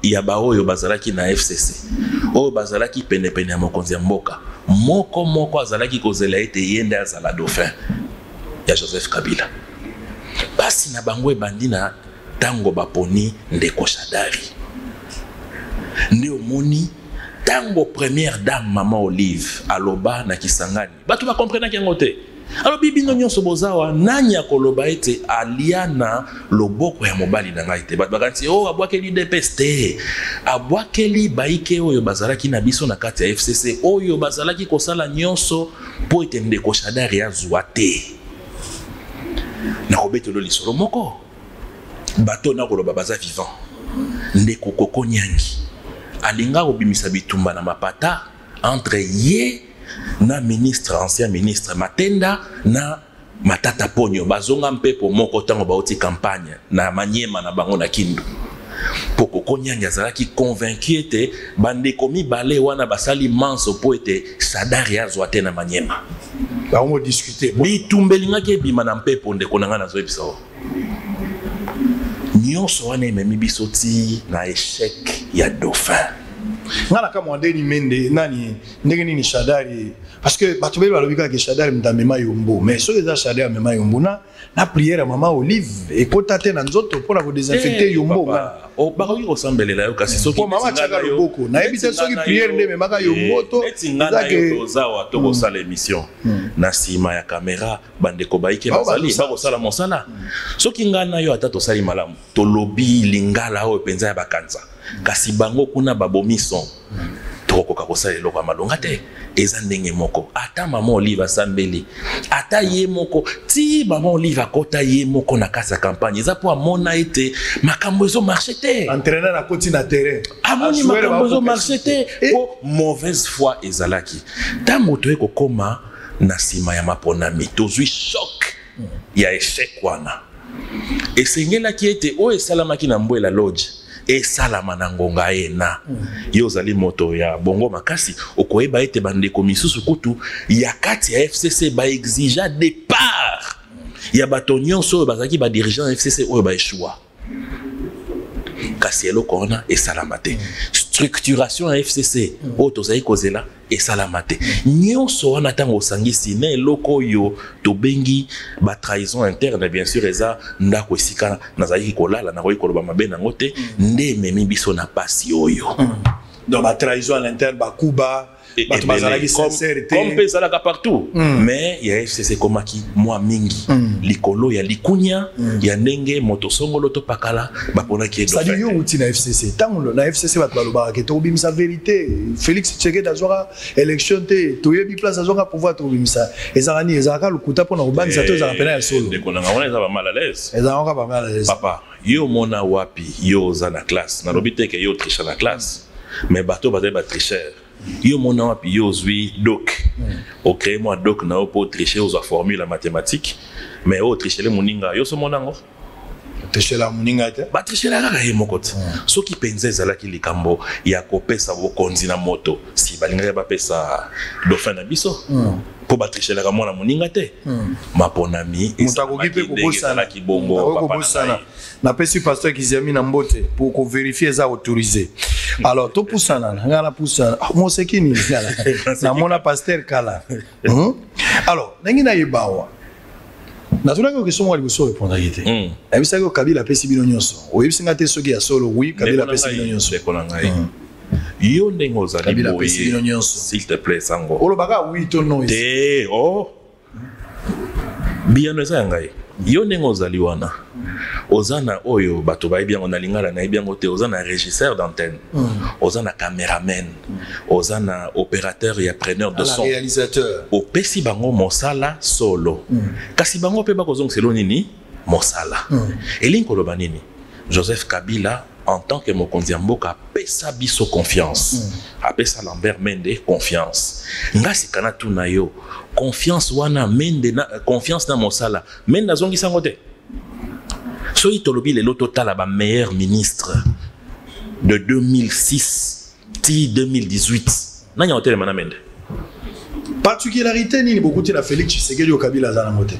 ya baoyo bazalaki na FCC oyo bazalaki penepene ya mokonzi ya mboka moko azalaki kozela ete yende azala dauphin ya Joseph Kabila basi na bango ebandi na tango baponi ndeko Shadari nde omoni tango première dame Mama Olive aloba na Kisangani bato bakomprenaki yango te alors bibino nyonso bozawa nani akoloba ete aliana loboko ya mobali na ngai te bato bakanti oh abwakeli DPS te abwakeli baike oyo bazalaki na biso na kati ya FCC oyo bazalaki kosala nyonso po ete ndeko Shadari azwa te na kobetelo lisolo moko bato na koloba baza vivant ndeko Koko Nyangi alinga kobimisa bitumba na mapata entre ye na ministre ancien ministre Matenda na Matata Ponyo bazonga mpepo moko tango baoti campagne na Manyema na bango na Kindu poko Konyangi azalaki convaincu ete bandeko mibale wana basali manso po ete Shadari azwa te na Manyema bango discuter bitumbelinga ke bima na mpepo ndeko nanga na zoebisa nyonso wana ememi biso ti na échec ya dauphin ngala kama wandeni mende nani ndenge nini Shadari parce que bato beli balobika ke Shadari mtamema yombo mais so eza Shadari mema yombo na prière Mama Olive ekota te na nzoto pona ko désinfecter yombo o bakoki kosambelela yo kasi soki mama chaka loboko na ebite soki prière nde memaka yombo to ezake tozawa to kosala émission na sima ya caméra bandeko baike bazali bakosala mosala soki ngana yo ata tosali malamu tolobi lingala oyo penza ya bakanza kasi bango kuna babomiso tokoka kosala eloko ya malonga te eza ndenge moko ata Mama Olive asambeli ata ye moko ti Mama Olive akota ye moko na kasa campagne eza po amona ete makambo ezo marché te entraîneur na koti na terrain amoni makambo ezo marché te po mauvaise foi ezalaki ta moto ekokoma na sima ya maponami tozwi choc ya échec wana esengelaki ete oyo esalamaki na Mbwela Lodge esalama na ngonga ena yo zali moto ya bongo makasi okoyeba ete bandeko misusu kutu ya kati ya FCC ba exija départ ya bato nyonso bazaki ba dirigeant FCC oyo ba échoua kasi eloko wana esalama te structuration ya FCC oyo tozali kozela esalama te nyonso wana ntango osangisi na eloko oyo tobengi ba trahison interne bien sûr eza ndako esika nazalaki kolala nakoki koloba mabe nango te nde ememi biso na pasi oyo donc ba trahison à l'interne ba kuba bato bazalaki sincérité comme pezalaka partout mais ya FCC komaki mwa mingi likolo ya likunya ya ndenge moto songolo to pakala baponaki edo c'est-à-dire yo uti na FCC tango na FCC bato balobaka ke to bimisa vérité Félix Tshisekedi azwaka élection te to yebi place azwaka pouvoir to bimisa ezalani ezalaka lukuta pona kobanisa to ezalaka pena ya solo ndeko nanga wana eza ba mal à l'aise ezalaka ba mal à l'aise papa yo mona wapi yo za na classe na lobi te ke yo tricher na classe mais bato bazali ba tricher yo mona wapi yo zwi doc o créer moi doc na po tricher aux formule mathématique mais o tricher le moninga yo so monango tricher la moninga te ba tricher la kaka ye mokoti soki penza ezalaki likambo ya kopesa bokonzi na moto si balinga ba pesa dauphin na biso po ba tricher la mwana moninga te maponami mutakoki pe kobosana ki bongo papa na pesi pasteur Kiziami na mbote pour ko vérifier ça autorisé alors to pusana ngala pusana mo sekini ngala na mona pasteur kala alors nangina yebawa na tuna ko question wali so répondre yete ebisa ko Kabila pesi bino nyonso oyebisinga te soki ya solo oui Kabila pesi bino nyonso de kolanga yo ndengo za Kabila pesi bino nyonso s'il te plaît sango olobaka oui to non te oh bien eza ngai yo ndengo zali wana ozana oyo bato bayi bien na lingala na bien ngote ozana régisseur d'antenne ozana caméraman ozana opérateur et preneur de son réalisateur opesi bango mosala solo kasi bango pe bakozong selo nini mosala elingi koloba nini Joseph Kabila en tant que mokonzi ya mboka apesa biso confiance apesa Lambert Mende confiance ngasi kana tuna yo confiance wana Mende na confiance na mosala Mende azongi sango te so itolobi lelo total ba meilleur ministre de 2006 ti 2018 nanya hotel mana Mende particularité ni beaucoup de la Félix Tshisekedi au Kabila za na moté.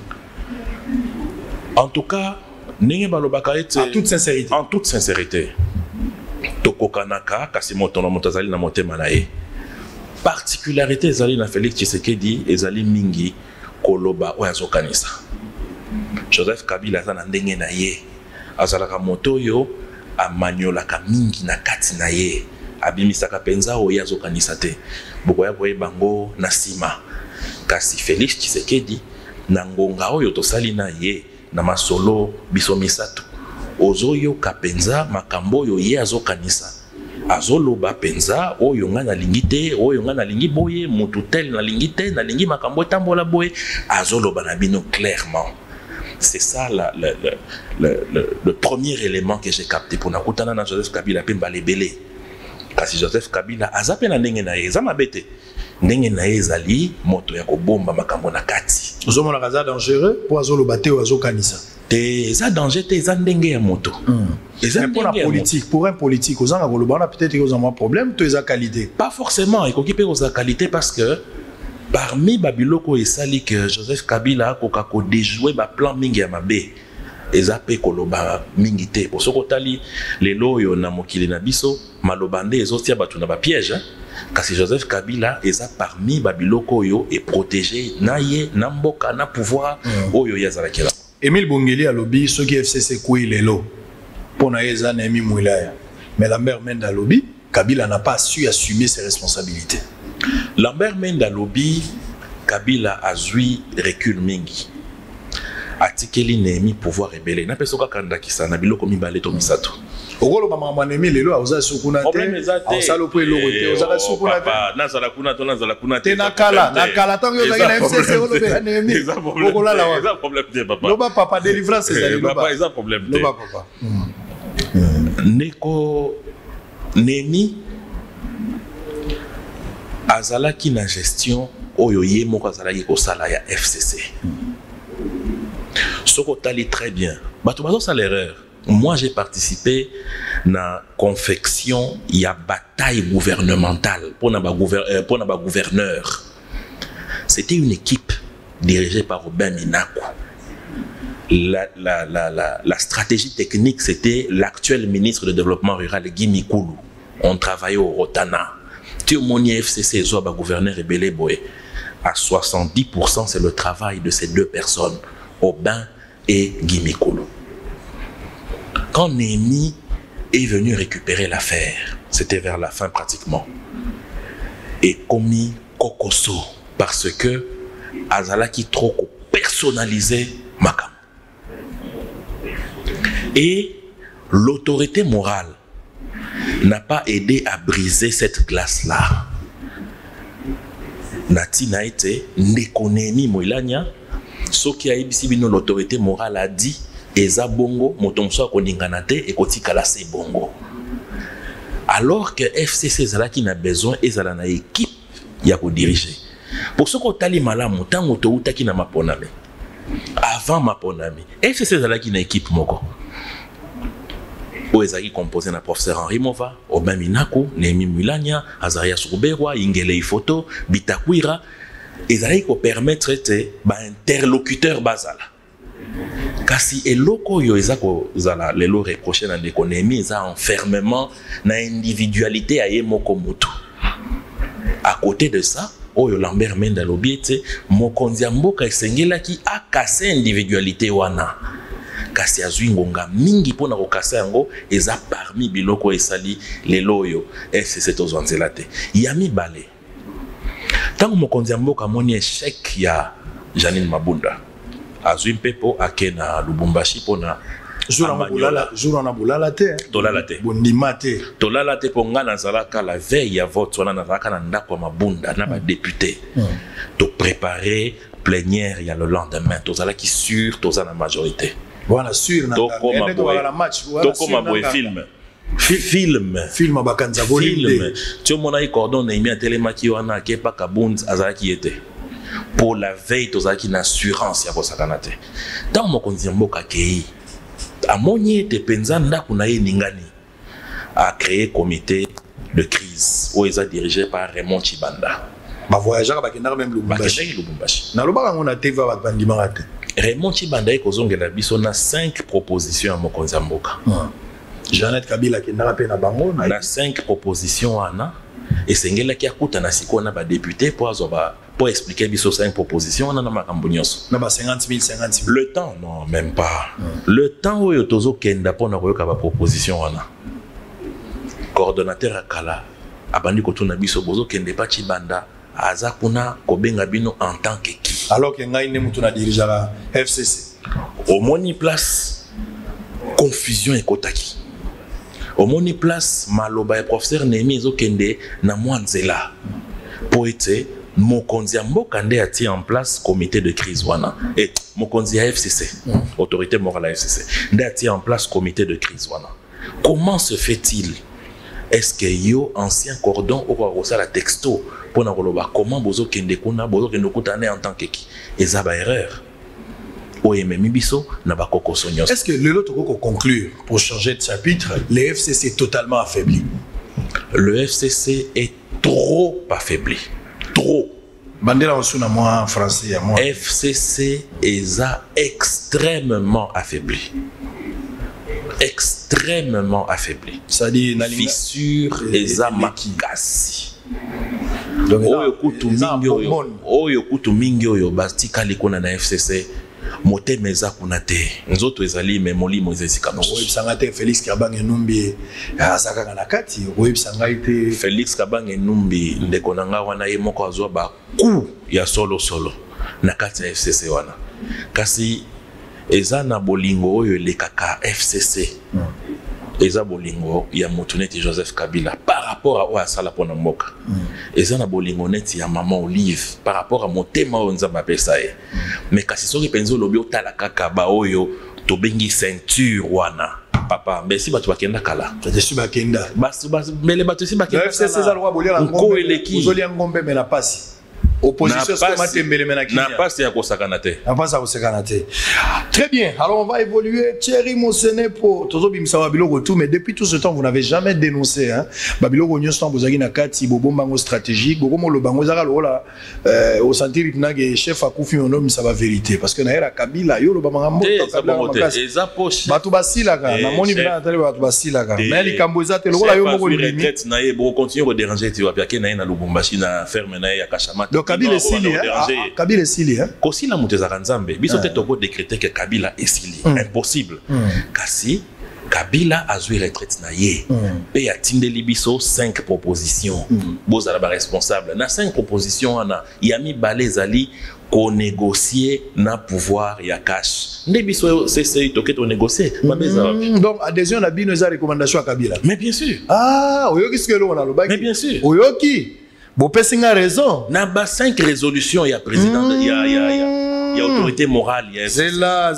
En tout cas Ninge balobaka ete en toute sincérité. En toute sincérité. Tokokanaka kasi motono motazali na motema na ye. Particularité ezali na Félix Tshisekedi ezali mingi koloba oyo azokanisa. Joseph Kabila aza na ndenge na ye. Azalaka moto yo amaniolaka mingi na kati na ye. Abimisaka penza oyo azokanisa te. Bokoya boye bango na sima. Kasi Félix Tshisekedi na ngonga oyo tosali na ye. Na masolo biso misato ozoyo kapenza makambo yo ye azokanisa azoloba penza oyo nga na lingite oyo nga na lingi boye mutu tel na lingite na lingi makambo tambola boye azoloba na bino clairement. C'est ça le premier élément que j'ai capté pour nakutana na Joseph Kabila pemba lebele kasi Joseph Kabila azape na ndenge na ye za mabete ndenge na ye ezali moto ya kobomba makambo na kati ozomona kaza dangereux pour azoloba te ozo kanisa te za danger te za ndenge ya moto eza pour la politique pour un politique ozanga koloba on a peut-être que ozama problème to eza qualité pas forcément ekoki pe oza qualité parce que parmi babiloko esali que Joseph Kabila akoka ko déjouer ba plan mingi ya mabe eza pe koloba mingi te pour soko tali lelo yo na mokili na biso malobande ezotia batu na ba piège kasi Joseph Kabila eza parmi babiloko yo et protégé na ye na mboka na pouvoir oyo yazalakela. Émile Bongeli alobi soki FCC koué lelo pona eza na emi mwilaya mais Lambert Mende alobi Kabila n'a pas su assumer ses responsabilités. Lambert Mende alobi Kabila azui recul mingi atikeli nemi pouvoir rebelle na pesoka kanda kisana biloko mibale to misato okolo ba mama nemi lelo aza sukuna te osalo po eloko te ozala sukuna te nazala kuna te na kala tango yo na FCC olobe nemi okola la wa eza problème te papa loba papa délivrance ezali loba papa eza problème te loba papa neko nemi azalaki na gestion oyo ye moko azalaki kosala ya FCC. Soko tali très bien. Bato bazo ça l'erreur. Moi j'ai participé na confection ya bataille gouvernementale pour na ba gouverneur. C'était une équipe dirigée par Robin Minaku. La stratégie technique c'était l'actuel ministre de développement rural Guy Mikulu. On travaillait au Rotana. Théomoni FCC Zoba gouverneur rebelle boy. À 70% c'est le travail de ces deux personnes, Aubin et Guy Mikulu. Quand Némi est venu récupérer l'affaire, c'était vers la fin pratiquement, et commis Kokoso, parce que Azalaki trop personnalisé Makam. Et l'autorité morale n'a pas aidé à briser cette glace-là. Nati na été Nekonemi Moilania, ce qui a été l'autorité morale a dit Eza bongo, motomso koninganate et kotikala se bongo. Alors que FCC Zalaki n'a besoin et Zala na équipe ya ko diriger. Pour ce qu'on tali malamu tango to utaki na maponami. Avant maponami, FCC Zalaki na équipe moko. Oezaki composé na professeur Henri Mova, Aubin Minaku, Némi Mulania, Azaria Souberwa, Ingele Ifoto, Bitakwira, ezali ko permettre te ba interlocuteur bazala. Kasi eloko yo ezako zala lelo reproché na l'économie eza enfermement na individualité aye moko mutu. À côté de ça, oyo Lambert Mende alobi te mokonzi ya mboka esengelaki akase individualité wana. Kasi azwi ngonga mingi pona kokasa yango eza parmi biloko esali lelo oyo FCC tozwanzela te. Ya mibale. Tango mokonzi ya mboka moni échec ya Janine Mabunda. Azwi mpepo ake na Lubumbashi pona jour na bulala te. Tolala te. Bondima te. Tolala te ponga na zalaka la veille ya vote wana na zalaka na ndako ya Mabunda na ba député. To préparer plénière ya le lendemain tozala ki sûr toza na majorité. Voilà, sûr. Tokoma boy film. Film bakanza volume. Film. Tu mona i cordon na imi telemaki wana ke pa kabund azaki ete. Pour la veille tozaki na assurance ya kosakana te. Tant mokonzi mboka kei. Amoni ete penza ndako na ye ningani a créé comité de crise où ils ont dirigé par Raymond Chibanda. Ba voyageur ba kendaka même Lubumbashi. Na lobaka ngona TV ba bandima te. Raymond Chibanda e kozongela biso na 5 propositions à mokonzi mboka. Jeannette Kabila kendaka pe na bango na 5 propositions ana et sengela ki akuta na siko na ba député pour expliquer biso 5 propositions na makambo nyonso. Na ba 50 000. Le temps non même pas. Le temps oyo tozo kenda pona koyoka ba proposition ana. Coordonnateur akala abandi kotuna biso bozo kende pa Chibanda aza kuna kobenga bino en tant que qui. Alors que ngai ne mutu na dirigeant FCC. Au moni place confusion et kotaki. Au moni place maloba et professeur Nemi zo kende na mwanzela. Poete mokonzi mboka nde ati en place comité de crise wana et mokonzi FCC autorité morale FCC nde ati en place comité de crise wana. Comment se fait-il? Est-ce que yo ancien cordon au la texto pour na koloba comment bozo kende kuna bozo kende kutane en tant que qui ezaba erreur oyememi biso na bakoko sonyo. Est-ce que le lot pour conclure pour changer de chapitre le FCC est totalement affaibli? Le FCC est trop affaibli. Trop. Bandela osuna moi français à moi. FCC est extrêmement affaibli. Extrêmement affaibli. C'est-à-dire fissure eza makasi. Oyo kutu mingi oyo bastika likona na FCC motema eza kuna te nzoto ezali memoli moizesi kamoso. Oyo bisanga te Félix Kabange Numbi asaka na kati oyo bisanga ite Félix Kabange Numbi ndeko nanga wana ye moko azwa ba ku ya solo na kati ya FCC wana. Kasi eza na bolingo oyo lekaka FCC. Eza bolingo ya motuneti Joseph Kabila par rapport à Ouassala pona mboka. Eza na bolingo neti ya maman Olive par rapport à motema onza mapesa ye. Mais kasi soki penzo lobi otala kaka ba oyo to bengi ceinture wana. Papa, mbesi batu bakenda kala. Batu bakenda. Mele batu si bakenda. FCC za lwa bolia ngombe. Uzoli ngombe mena pasi. Opposition n'a pas à kosakana te. Très bien. Alors on va évoluer. Thierry Mosene pour Tozo Bimsa Babiloko tout, mais depuis tout ce temps vous n'avez jamais dénoncé hein. Babiloko Nyostan Bozagi Nakati Bobo Bango stratégique Bobo Molo Bango Zara Lola au sentir que chef a confié un homme ça va vérité parce que na era Kabila yo lo Bango Batu Basila ka na moni bina tele Batu Basila ka mais li Kamboza te lola yo moko ni retraite na ye bo continuer de déranger tu vas piaké na na Lubumbashi na ferme na ya Kachama. Kabila est sili, Kabila est sili. Kosi la Moutezara Nzambe, biso te toko décréter que Kabila est sili. Impossible. Kasi, Kabila a joué retraite na ye. Pe a tindeli biso 5 propositions. Boza la responsable. Na 5 propositions, yami balezali ko négocier na pouvoir ya cash. Nde biso c'est toke to négocier. Donc adhésion na bino za recommandation à Kabila. Mais bien sûr. Ah, oyoki skelo na lobaki. Mais bien sûr. Oyoki. Bon, personne a raison. Na ba 5 résolutions, il y a président, il y a autorité morale, il y a. Zela.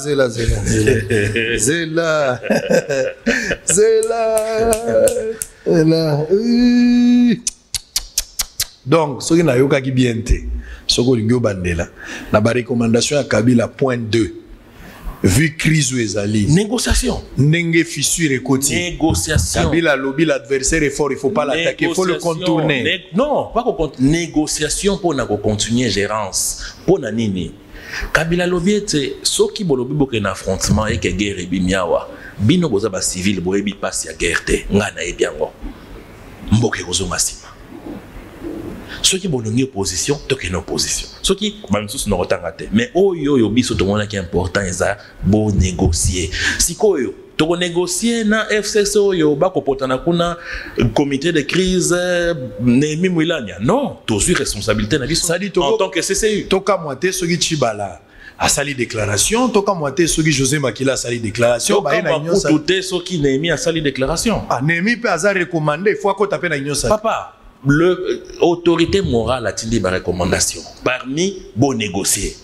Donc, ce qui n'a pas qui bien été, ce que l'Union bandela, na ba recommandation à Kabila point 2. Vu crise ou ezali. Négociation. Nenge fissure et côté. Négociation. Kabila lobby l'adversaire est fort, il faut pas l'attaquer, il faut le contourner. Non, pas qu'on négociation pour na continuer gérance. Pour na nini. Kabila lobby était soki bolobi boke na affrontement et que guerre bimiawa. Bino boza ba civil boyebi passe ya guerre te. Ngana ebiango. Mboke kozonga sima. Ceux qui ont une opposition, ceux qui ont une opposition. Ceux qui ont une opposition, mais oyo biso to mona qui est important, ils ont bon négocier. Si koyo to négocier na FCC oyo ba ko potana kuna comité de crise Nemi Mwilanya. Non, to suis responsabilité na biso en tant que CCU. Toka moité ceux qui Chibala a sali déclaration, toka moité ceux qui José Makila a sali déclaration, ba na union ça. Tout ceux qui Nemi a sali déclaration. Ah Nemi peut avoir recommandé, faut qu'on tape na union ça. Papa l'autorité morale a tenu des recommandations parmi bon négocier.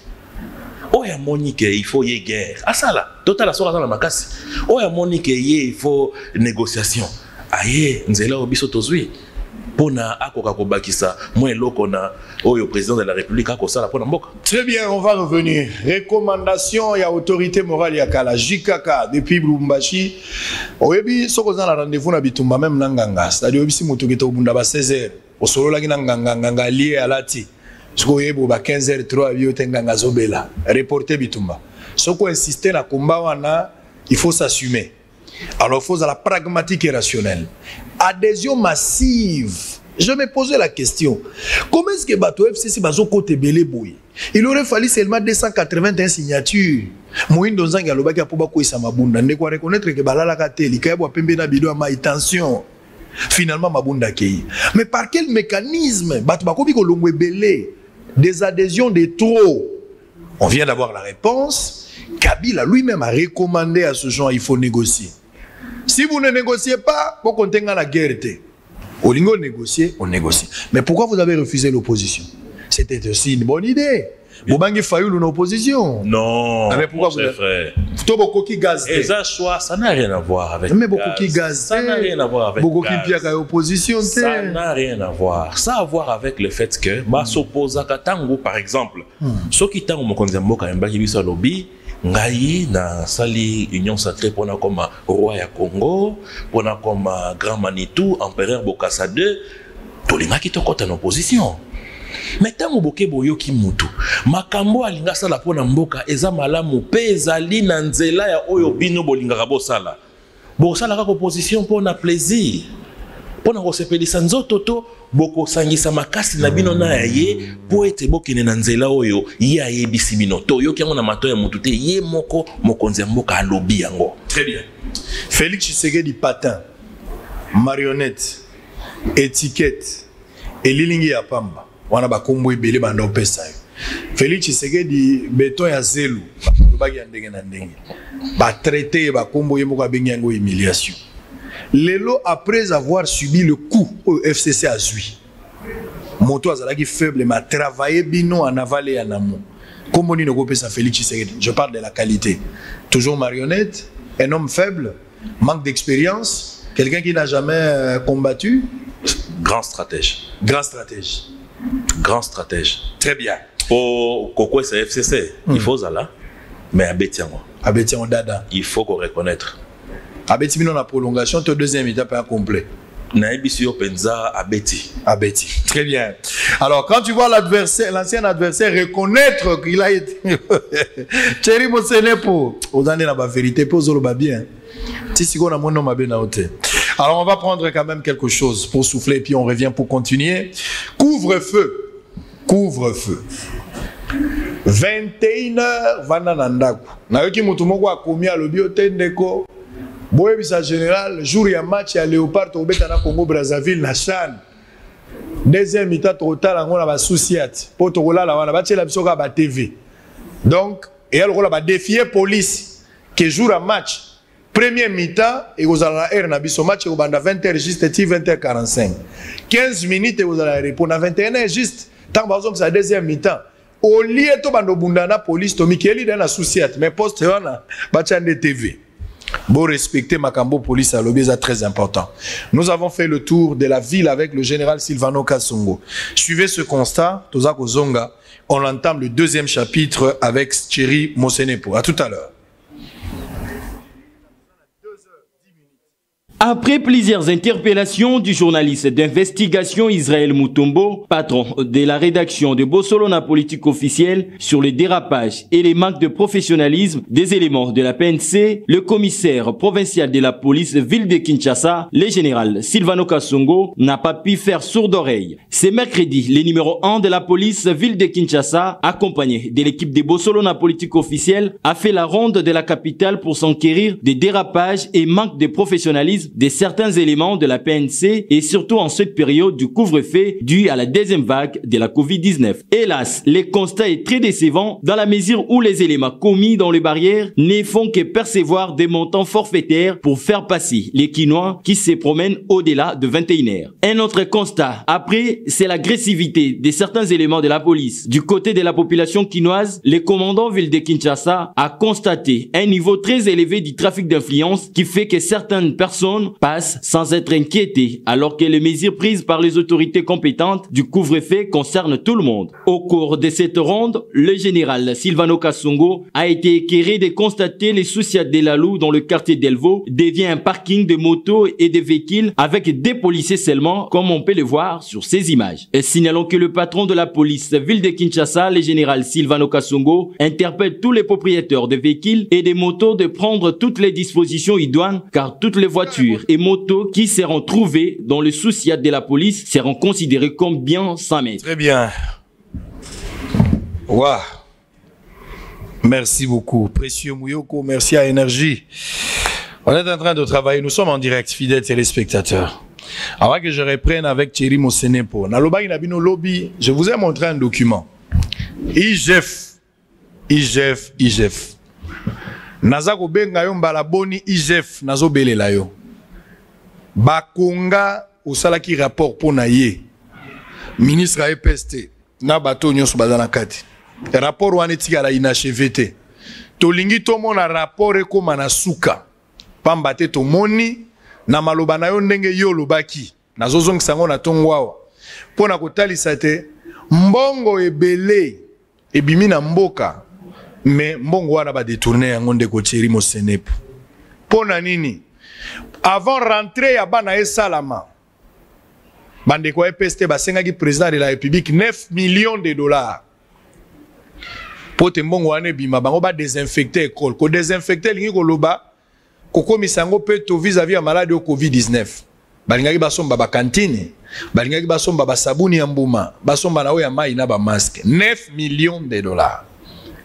Oya Monique, il faut y guerre. Ah ça là, total la soirée dans la makasi. Oya Monique, il faut négociation. Aïe, nzela obiso tozui. Pona akoka kobakisa moi eloko na oyo président de la République akosala pona mboka. Très bien, on va revenir. Recommandation ya autorité morale ya kala JKK depuis Lubumbashi. Oyebi sokoza na rendez-vous na bitumba même nanganga. C'est-à-dire oyebi si moto kete obunda ba 16h. Osolo la nganga lié à lati. Soko yebo ba 15h03 bio tenganga zobela. Reporter bitumba. Soko insister na combat wana, il faut s'assumer. Alors il faut la pragmatique et rationnelle. Adhésion massive. Je me posais la question. Comment est-ce que Bato FCC bazo côté belé boy? Il aurait fallu seulement 281 signatures. Moïne Donzang Yalobaki a poba koisa mabunda. Ne quoi reconnaître que balala kateli kayabo pembe na bido ma intention. Finalement mabunda kei. Mais par quel mécanisme Bato bakobi ko longwe belé des adhésions de trop? On vient d'avoir la réponse. Kabila lui-même a recommandé à ce genre il faut négocier. Si vous ne négociez pas, vous comptez dans la guerre. Au lingo négocier, on négocie. Mais pourquoi vous avez refusé l'opposition? C'était aussi une bonne idée. Vous avez failli l'opposition. Non. Mais pourquoi vous frère? Et ça, ça n'a rien à voir avec. Mais beaucoup qui gaz. Ça n'a rien à voir avec. Beaucoup qui pierre à opposition. Ça n'a rien à voir. Ça a à voir avec le fait que ma s'oppose à Katango, par exemple. Ce qui tango mon konzembo quand même qui lobby. Ngai na sali union sacrée pona comme roi ya Congo, pona comme grand Manitou, empereur Bokassa II, tolinga ki tokota en opposition. Mais tango boke boyo ki mutu, makambo alinga sala pona mboka eza malamu pe ezali na nzela ya oyo bino bolinga ka bosala. Bosala ka opposition pona plaisir. Pona kosepelisa nzoto to boko sangisa makasi na bino na ye po ete bokene na nzela oyo ye ayebisi bino to yo kiango na mato ya mutu te ye moko mokonzi ya mboka alobi yango. Très bien. Félix Tshisekedi patin, marionnette, étiquette et lilingi ya pamba. Wana ba kombo ebele banda opesa yo. Félix Tshisekedi béton ya zelu baki ya ndenge na ndenge. Ba traité ba kombo ye moko abengi yango humiliation. Lelo, après avoir subi le coup au FCC a Zui, Moto Azalaki faible, m'a travaillé bino en aval et en amont. Comme on dit, Félix Tshisekedi, je parle de la qualité. Toujours marionnette, un homme faible, manque d'expérience, quelqu'un qui n'a jamais combattu. Grand stratège. Grand stratège. Grand stratège. Très bien. Pour Koko c'est FCC, il faut ça là, mais à Bétiango. À Bétiango Dada. Il faut qu'on reconnaître. Abeti bino na prolongation, ton deuxième étape est incomplet. Naibisio Penza Abeti. Abeti. Très bien. Alors, quand tu vois l'adversaire, l'ancien adversaire reconnaître qu'il a été. Chéri Mosene pour. Aux années, la vérité, pour Zoloba bien. Alors, on va prendre quand même quelque chose pour souffler, puis on revient pour continuer. Couvre-feu. Couvre-feu. 21h, Vananandaku. Nayoki Mutumoko a commis à l'obio Tendeko. Boye bisa général, jour ya match ya Léopard au Betana Congo Brazzaville na Chan. Deuxième mi-temps total on a ba souciat. Po to la wana ba tshela biso ka ba TV. Donc et elle rola ba défier police que jour à match. Premier mi-temps et vous allez la na biso match au banda 20h juste 20h45. 15 minutes et vous allez répondre à 21h juste tant par exemple ça deuxième mi-temps. Au lieu to bando bundana police to Mikeli dans la souciat mais poste wana ba tshande TV. Bon, respecter Makambo police à l'objet est très important. Nous avons fait le tour de la ville avec le général Silvano Kasongo. Suivez ce constat, Tozako Zonga. On entame le deuxième chapitre avec Thierry Mosenepo. À tout à l'heure. Après plusieurs interpellations du journaliste d'investigation Israël Mutombo, patron de la rédaction de Bossolona Politique Officielle, sur les dérapages et les manques de professionnalisme des éléments de la PNC, le commissaire provincial de la police ville de Kinshasa, le général Silvano Kasongo, n'a pas pu faire sourde oreille. Ce mercredi, le numéro 1 de la police ville de Kinshasa, accompagné de l'équipe de Bossolona Politique Officielle, a fait la ronde de la capitale pour s'enquérir des dérapages et manques de professionnalisme de certains éléments de la PNC et surtout en cette période du couvre-feu dû à la deuxième vague de la Covid-19. Hélas, le constat est très décevant dans la mesure où les éléments commis dans les barrières ne font que percevoir des montants forfaitaires pour faire passer les Quinois qui se promènent au-delà de 21h. Un autre constat, après, c'est l'agressivité de certains éléments de la police. Du côté de la population quinoise, le commandant ville de Kinshasa a constaté un niveau très élevé du trafic d'influence qui fait que certaines personnes passent sans être inquiétées alors que les mesures prises par les autorités compétentes du couvre-feu concernent tout le monde. Au cours de cette ronde, le général Silvano Kasongo a été éclairé de constater les soucis de Lalou dans le quartier d'Elvo devient un parking de motos et de véhicules avec des policiers seulement, comme on peut le voir sur ces images. Et signalons que le patron de la police ville de Kinshasa, le général Silvano Kasongo, interpelle tous les propriétaires de véhicules et des motos de prendre toutes les dispositions idoines car toutes les voitures et motos qui seront trouvées dans le sous-siège de la police seront considérées comme bien sans maître. Très bien. Wow. Merci beaucoup. Précieux Mouyoko, merci à Énergie. On est en train de travailler, nous sommes en direct, fidèles téléspectateurs. Avant que je reprenne avec Thierry Mosenepo, dans le lobby, je vous ai montré un document. IGF. Nazako benga yo mbalaboni IGF, nazo belela yo. Bakonga, osalaki rapport pour naye. Ministre a EPST, na bato nyonso bazana kati. Rapport wana tika inachevé te. Tolingi tomona rapport ekoma na suka. Pamba te tomoni na maloba na yo ndenge yo lobaki. Nazozongisa ngo na tongwawa. Pona kotalisa te mbongo ebele ebimi na mboka. Mais mbongo wana ba détourner yango ndeko Thierry Mosenepo. Pona nini? Avant rentrer ya bana esalama. Bandeko EPST basengaki président de la République 9 millions de dollars. Pote mbongo wane bima bango ba désinfecter école. Ko désinfecter lingi ko loba koko misango peto vis-à-vis ya malade au Covid-19. Balingaki basomba ba cantine, balingaki basomba ba sabuni ya mbuma, basomba na oya mai na ba masque. 9 millions de dollars.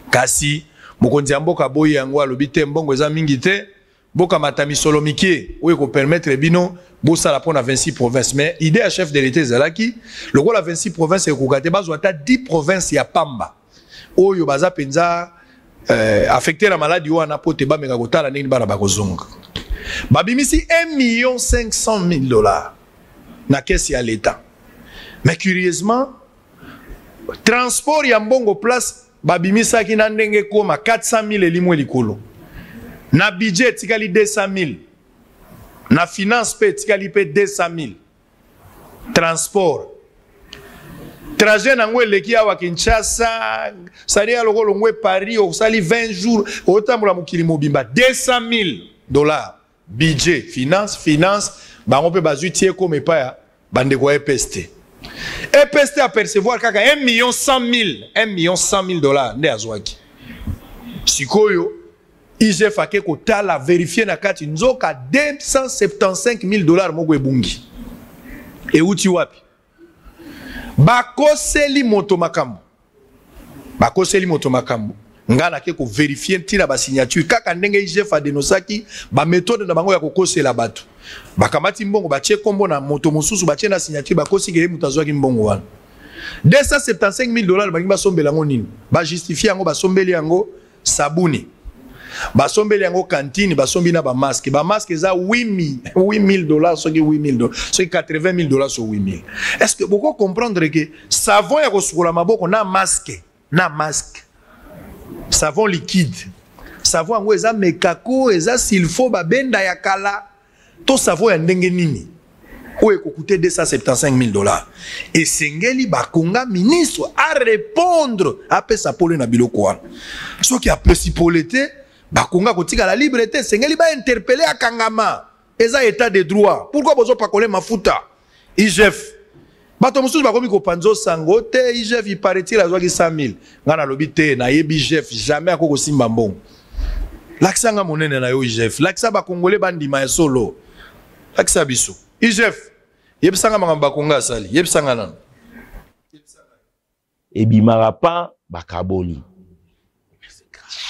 Kasi mokonzi mboka boyi yango alobi te mbongo eza mingi te. Boka matami solomiki oyo ko permettre bino bosa la pona 26 provinces mais idée à chef de l'État zalaki le rôle la 26 provinces et ko gate bazo ata 10 provinces ya pamba. Oyo baza penza affecté la maladie wana pote ba meka kotala nini bana bakozonga. Babimisi 1,5 million $ na caisse ya l'État. Mais curieusement transport ya mbongo place babimisa ki na ndenge koma 400,000 elimwe likolo. Na budget tikali 200,000. Na finance pe tikali pe 200,000. Transport. Trajet nango eleki awa Kinshasa, sali ya lokolo ngwe Paris, osali 20 jours, otambola mokili mobimba 200,000 $. Budget, finance, bango pe bazui tie comme pa bandeko EPST. EPST a percevoir kaka 1,100,000 $. Nde azwaki. Sikoyo IGF a ke kotala vérifier na kati nzoka 275,000 $ moko ebungi. E uti wapi? Bakoseli moto makambo. Ngana ke ko vérifier ntina ba signature kaka ndenge IGF a denosaki ba méthode na bango ya kokosela bato. Bakamati mbongo batie kombo na moto mosusu batie na signature bakosi ke mutazwaki mbongo wana. 275,000 $ bangi basombela ngo nini? Ba justifier yango basombeli yango sabuni. Basombeli yango cantine basombi na ba masque za 8,000 $, soki 8,000 $, soki 80,000 $ sur 8,000. Est-ce que beaucoup comprendre que savon ya kosukola maboko na masque, savon liquide, savon yango eza mekako, eza silfo babenda ya kala, to savon ya ndenge nini oyo ekokuta 275,000 $. Et sengeli bakonga ministre à répondre apesa pole na biloko wana. Soki apesi pole te bakonga kotika la liberté sengeli ba interpeller akangama eza état de droit. Pourquoi bozo pa coller mafuta IGF bato mususu bakomi ko panzo sango te IGF il paraît-il azwaki 100,000 ngana lobi te na yebi IGF jamais akoko simba mbongo laksanga monene na yo IGF laksa ba congolais bandima ya solo laksa biso IGF yebisanga mangamba bakonga sali yebisanga nana ebimara pa bakaboli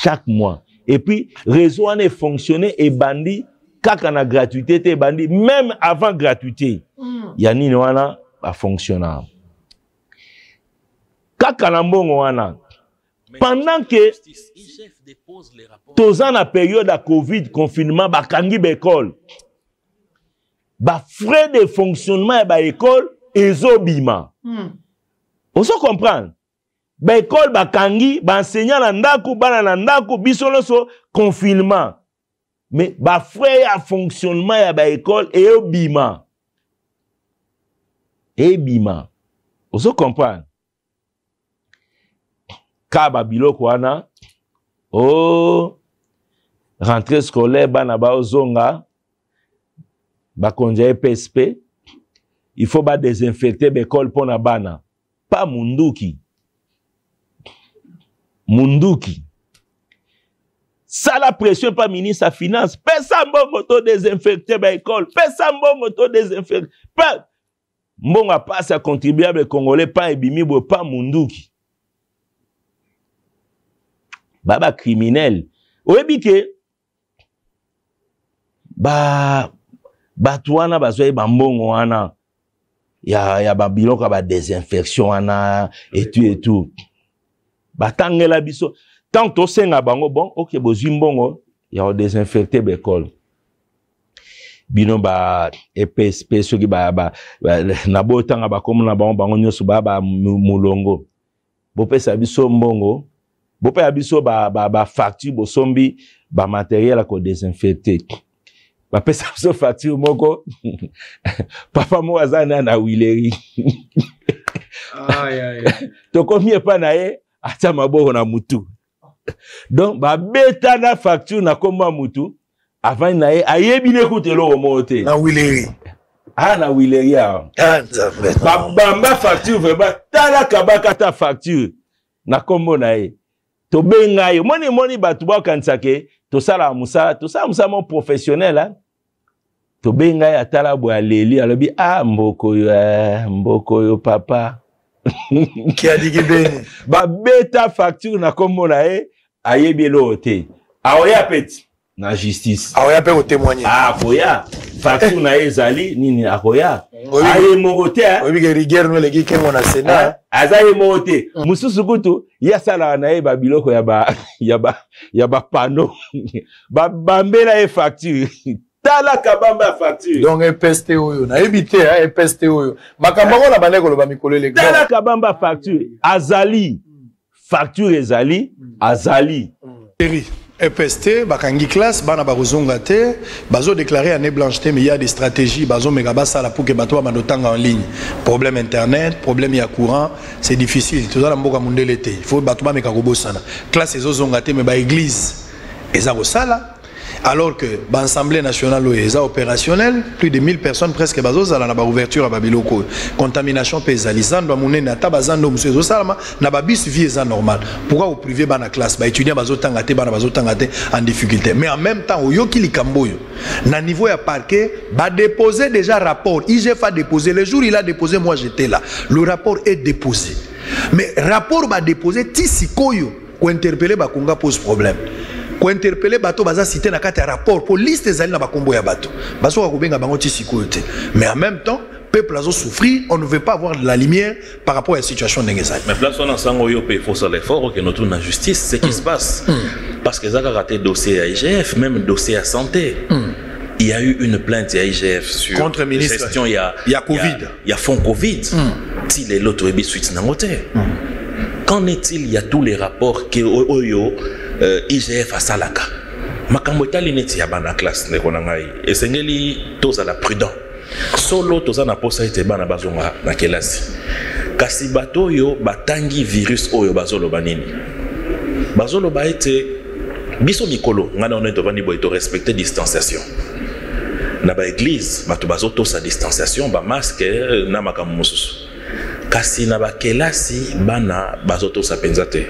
chaque mois. Et puis, réseau en est fonctionné et bandit kaka na gratuité te bandi même avant gratuité ya nini wana ba fonctionner kaka na mbongo wana pendant que toza na période de Covid confinement bakangi ba école ba frais de fonctionnement ba école ezobima on se comprend ba école bakangi ba enseignant na ndako bana na ndako biso loso confinement mais ba frais à fonctionnement ya ba école ezobima on se comprend ka ba biloko wana rentrée scolaire bana ba ozonga ba konja PSP il faut ba désinfecter l'école pour na bana pas munduki ça la pression pas ministre à finance pesa mbongo to désinfecter l'école pesa mbongo to désinfecter pas mbongo passe à contribuable congolais pas ebimi bo pas munduki baba criminel oyebi ke batu wana bazwa bambongo wana ya babiloko ba désinfection wana et tout batangela biso tant to senga bango bon OK bozwi mbongo ya désinfecter l'école bino ba EPSP soki ba na botanga ba komona bango nyoso ba mulongo bopesa biso mbongo bopa biso ba facture bosombi ba matériel à ko désinfecter ba pesa biso facture moko papa mo azana na wileri to komi pa na ye acha maboko na mutu donc ba beta na facture na komba mutu avant na ye ayebi ne kutelo mote na wileri na wileri ba bamba facture vraiment tala kabaka ta facture na kombo na ye to benga yo moni batu ba kansake to sala musa mon professionnel hein to benga ya tala bo aleli alobi mboko yo papa qui a dit que ba beta facture na kombo na e ayebi lote aoya peti na justice aoya pe ko témoigner akoya facture na ezali nini akoya aye mogote obi ke rigueur no leki kengo na Sénat azaye mogote mususu kutu ya sala na e ba biloko ya ba pano ba bambela e facture tala kabamba facture donc EPST oyo na ebité EPST oyo makambo na bandeko lo ba mikolo le tala kabamba facture azali facture ezali azali EPST bakangi classe bana bakozonga te bazo déclarer année blanche te mais il y a des stratégies bazo megaba sala pour que bato ba ndotanga en ligne problème internet problème ya courant c'est difficile tout ça mboka mundele te il faut bato ba meka kobosana classe ezozonga te mais ba église ezako sala alors que l'Assemblée nationale est opérationnelle, plus de 1000 personnes presque bazos à la ouverture à Babiloko. Contamination paysanne, na tabazando monsieur salama na babis vie est normal. Pourquoi au privé ba na classe ba étudiant bazotangate ba na bazotangate en difficulté. Mais en même temps au yoki likamboyo na niveau ya parquet ba déposer déjà rapport. IGF a déposé le jour il a déposé moi j'étais là. Le rapport est déposé. Mais rapport ba déposé tisikoyo ko interpeller ba konga pose problème. Ko interpeller bato baza cité na kati rapport police ezali na bakombo ya bato baso ko benga bango tisikote mais en même temps peuple azo souffrir on ne veut pas avoir de la lumière par rapport à la situation d'engagement mais place on ensemble yo il faut ça l'effort que notre na justice ce qui se passe parce que ça a raté dossier à IGF même dossier à santé il y a eu une plainte à IGF sur contre ministre gestion il y a Covid il y a fonds Covid si les l'autre est suite na moté qu'en est-il il y a tous les rapports que oyo IGF à Salaka. Makambo etali neti ya bana classe ndeko na ngai. Esengeli toza la prudent. Solo toza na posa ete bana bazonga na kelasi. Kasi bato yo batangi virus oyo bazolo banini. Bazolo ba ete biso mikolo ngana on est vani boy to respecter distanciation. Na ba église bato bazoto sa distanciation ba masque na makambo mususu. Kasi na ba kelasi bana bazoto sa penzate.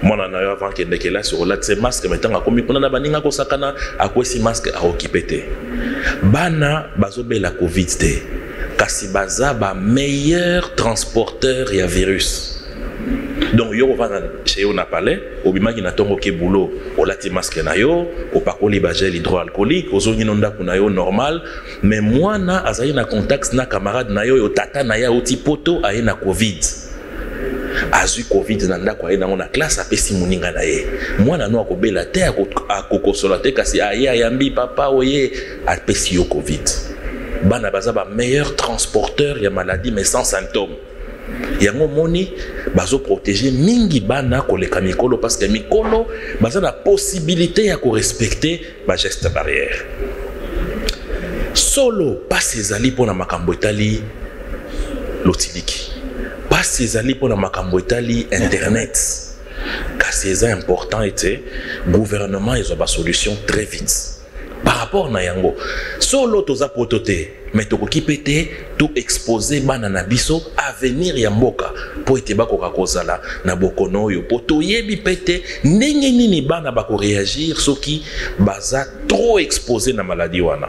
Mona na yo avant que ndekela sur la tse masque metanga komi pona na baninga ko sakana akwesi masque a occupete bana bazobe la covid te kasi baza ba meilleur transporteur ya virus Donc yo va chez yo na palais obimaki na tongo ke boulot olati masque na yo opakoli ba gel hydroalcoolique ozongi nonda kuna yo normal mais mwana azali na contact na camarade na yo tata na ya oti poto aye na covid azui covid na ndako aye nango na classe apesi moninga na ye mwana no akobela te akokosola te kasi aye ayambi papa oye apesi yo covid bana baza ba meilleur transporteur ya maladie mais sans symptômes yango moni bazo protéger mingi bana koleka mikolo parce que mikolo baza na possibilité ya ko respecter ba geste barrière solo pas ezali pona makambo etali lotiliki pas ezali pona makambo etali internet kasi eza important était gouvernement ils ont ba solution très vite par rapport na yango solo toza prototé mais tokoki pété tout exposer bana na biso avenir ya mboka po ete bakoka kozala na bokono oyo po toyebi pété ndenge nini bana bako réagir soki baza trop exposé na maladie wana